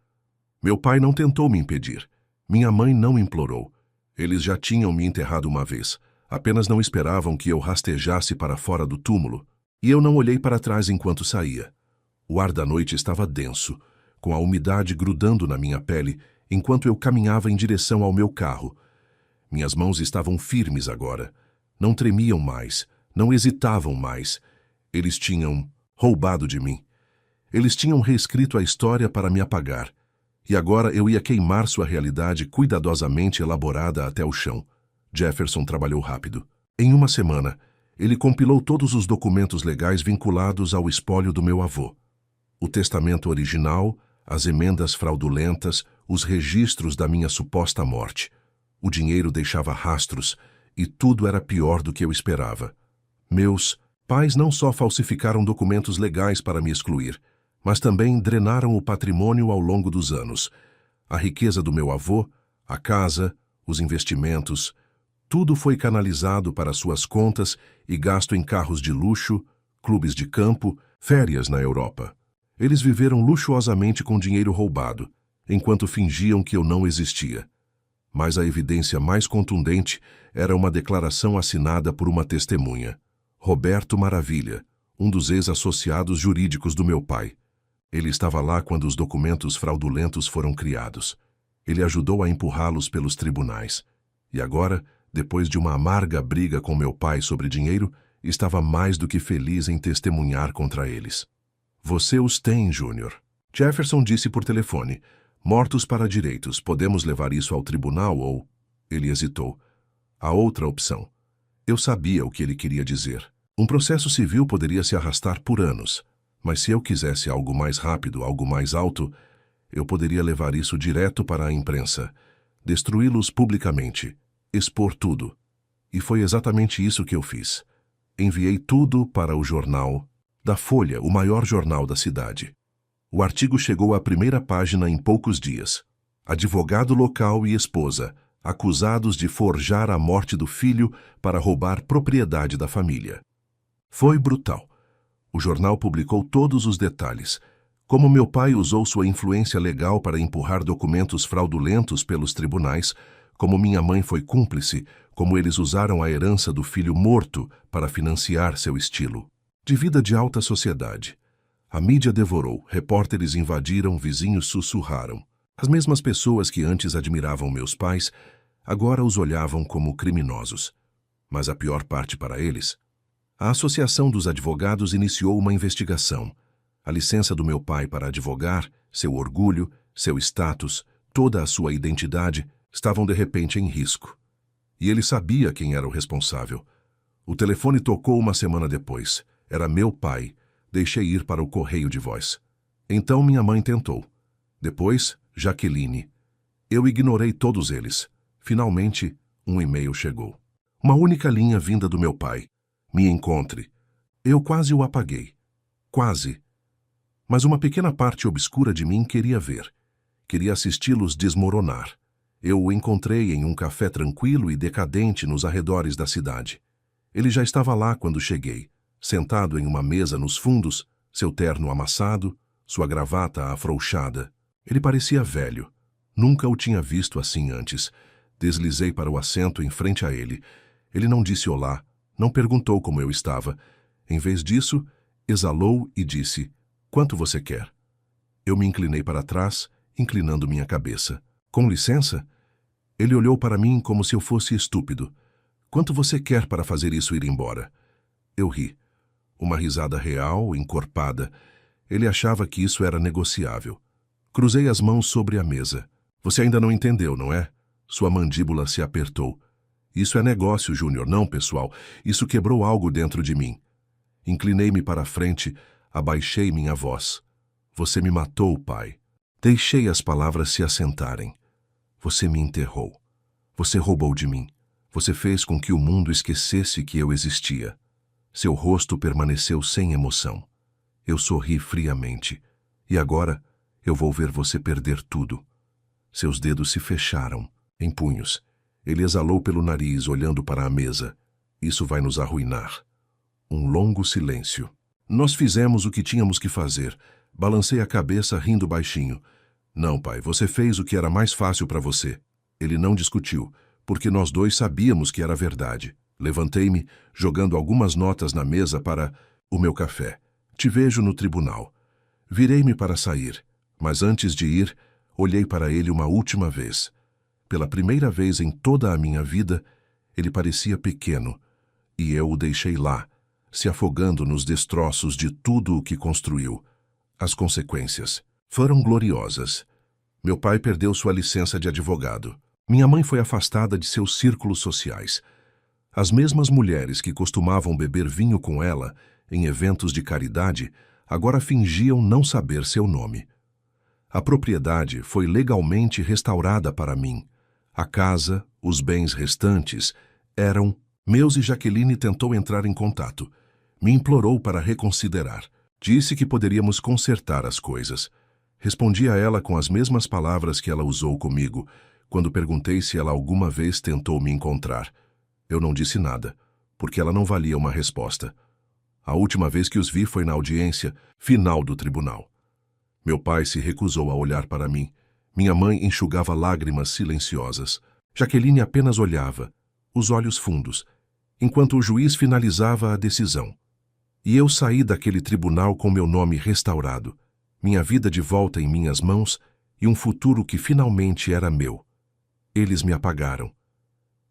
Meu pai não tentou me impedir. Minha mãe não implorou. Eles já tinham me enterrado uma vez. Apenas não esperavam que eu rastejasse para fora do túmulo. E eu não olhei para trás enquanto saía. O ar da noite estava denso, com a umidade grudando na minha pele, enquanto eu caminhava em direção ao meu carro. Minhas mãos estavam firmes agora. Não tremiam mais, não hesitavam mais. Eles tinham roubado de mim. Eles tinham reescrito a história para me apagar. E agora eu ia queimar sua realidade cuidadosamente elaborada até o chão. Jefferson trabalhou rápido. Em uma semana, ele compilou todos os documentos legais vinculados ao espólio do meu avô. O testamento original, as emendas fraudulentas, os registros da minha suposta morte. O dinheiro deixava rastros, e tudo era pior do que eu esperava. Meus pais não só falsificaram documentos legais para me excluir, mas também drenaram o patrimônio ao longo dos anos. A riqueza do meu avô, a casa, os investimentos, tudo foi canalizado para suas contas e gasto em carros de luxo, clubes de campo, férias na Europa. Eles viveram luxuosamente com dinheiro roubado, enquanto fingiam que eu não existia. Mas a evidência mais contundente era uma declaração assinada por uma testemunha. Roberto Maravilha, um dos ex-associados jurídicos do meu pai. Ele estava lá quando os documentos fraudulentos foram criados. Ele ajudou a empurrá-los pelos tribunais. E agora, depois de uma amarga briga com meu pai sobre dinheiro, estava mais do que feliz em testemunhar contra eles. Você os tem, Júnior. Jefferson disse por telefone. Mortos para direitos, podemos levar isso ao tribunal ou... Ele hesitou. A outra opção. Eu sabia o que ele queria dizer. Um processo civil poderia se arrastar por anos. Mas se eu quisesse algo mais rápido, algo mais alto, eu poderia levar isso direto para a imprensa, destruí-los publicamente, expor tudo. E foi exatamente isso que eu fiz. Enviei tudo para o jornal da Folha, o maior jornal da cidade. O artigo chegou à primeira página em poucos dias. Advogado local e esposa, acusados de forjar a morte do filho para roubar propriedade da família. Foi brutal. O jornal publicou todos os detalhes. Como meu pai usou sua influência legal para empurrar documentos fraudulentos pelos tribunais, como minha mãe foi cúmplice, como eles usaram a herança do filho morto para financiar seu estilo de vida de alta sociedade. A mídia devorou, repórteres invadiram, vizinhos sussurraram. As mesmas pessoas que antes admiravam meus pais, agora os olhavam como criminosos. Mas a pior parte para eles... A Associação dos Advogados iniciou uma investigação. A licença do meu pai para advogar, seu orgulho, seu status, toda a sua identidade, estavam de repente em risco. E ele sabia quem era o responsável. O telefone tocou uma semana depois. Era meu pai. Deixei ir para o correio de voz. Então minha mãe tentou. Depois, Jaqueline. Eu ignorei todos eles. Finalmente, um e-mail chegou. Uma única linha vinda do meu pai. Me encontre. Eu quase o apaguei. Quase. Mas uma pequena parte obscura de mim queria ver. Queria assisti-los desmoronar. Eu o encontrei em um café tranquilo e decadente nos arredores da cidade. Ele já estava lá quando cheguei, sentado em uma mesa nos fundos, seu terno amassado, sua gravata afrouxada. Ele parecia velho. Nunca o tinha visto assim antes. Deslizei para o assento em frente a ele. Ele não disse olá, não perguntou como eu estava. Em vez disso, exalou e disse: "Quanto você quer?" Eu me inclinei para trás, inclinando minha cabeça. "Com licença?" Ele olhou para mim como se eu fosse estúpido. "Quanto você quer para fazer isso ir embora?" Eu ri. Uma risada real, encorpada. Ele achava que isso era negociável. Cruzei as mãos sobre a mesa. "Você ainda não entendeu, não é?" Sua mandíbula se apertou. "Isso é negócio, Júnior, não, pessoal. Isso quebrou algo dentro de mim." Inclinei-me para a frente, abaixei minha voz. "Você me matou, pai." Deixei as palavras se assentarem. "Você me enterrou. Você roubou de mim. Você fez com que o mundo esquecesse que eu existia." Seu rosto permaneceu sem emoção. Eu sorri friamente. "E agora eu vou ver você perder tudo." Seus dedos se fecharam, em punhos. Ele exalou pelo nariz, olhando para a mesa. "Isso vai nos arruinar." Um longo silêncio. Nós fizemos o que tínhamos que fazer. Balancei a cabeça, rindo baixinho. "Não, pai, você fez o que era mais fácil para você." Ele não discutiu, porque nós dois sabíamos que era verdade. Levantei-me, jogando algumas notas na mesa para o meu café. "Te vejo no tribunal." Virei-me para sair, mas antes de ir, olhei para ele uma última vez. Pela primeira vez em toda a minha vida, ele parecia pequeno, e eu o deixei lá, se afogando nos destroços de tudo o que construiu. As consequências foram gloriosas. Meu pai perdeu sua licença de advogado. Minha mãe foi afastada de seus círculos sociais. As mesmas mulheres que costumavam beber vinho com ela em eventos de caridade agora fingiam não saber seu nome. A propriedade foi legalmente restaurada para mim. A casa, os bens restantes, eram meus e Jaqueline tentou entrar em contato. Me implorou para reconsiderar. Disse que poderíamos consertar as coisas. Respondi a ela com as mesmas palavras que ela usou comigo, quando perguntei se ela alguma vez tentou me encontrar. Eu não disse nada, porque ela não valia uma resposta. A última vez que os vi foi na audiência final do tribunal. Meu pai se recusou a olhar para mim. Minha mãe enxugava lágrimas silenciosas. Jaqueline apenas olhava, os olhos fundos, enquanto o juiz finalizava a decisão. E eu saí daquele tribunal com meu nome restaurado, minha vida de volta em minhas mãos e um futuro que finalmente era meu. Eles me apagaram,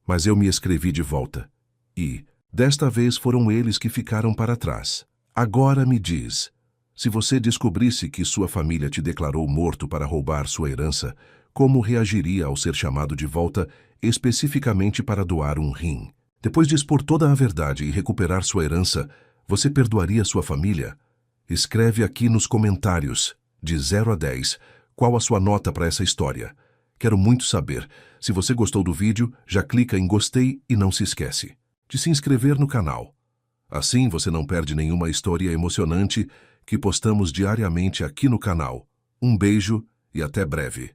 mas eu me escrevi de volta. E, desta vez, foram eles que ficaram para trás. Agora me diz, se você descobrisse que sua família te declarou morto para roubar sua herança, como reagiria ao ser chamado de volta especificamente para doar um rim? Depois de expor toda a verdade e recuperar sua herança, você perdoaria sua família? Escreve aqui nos comentários, de 0 a 10, qual a sua nota para essa história. Quero muito saber. Se você gostou do vídeo, já clica em gostei e não se esquece de se inscrever no canal. Assim você não perde nenhuma história emocionante que postamos diariamente aqui no canal. Um beijo e até breve.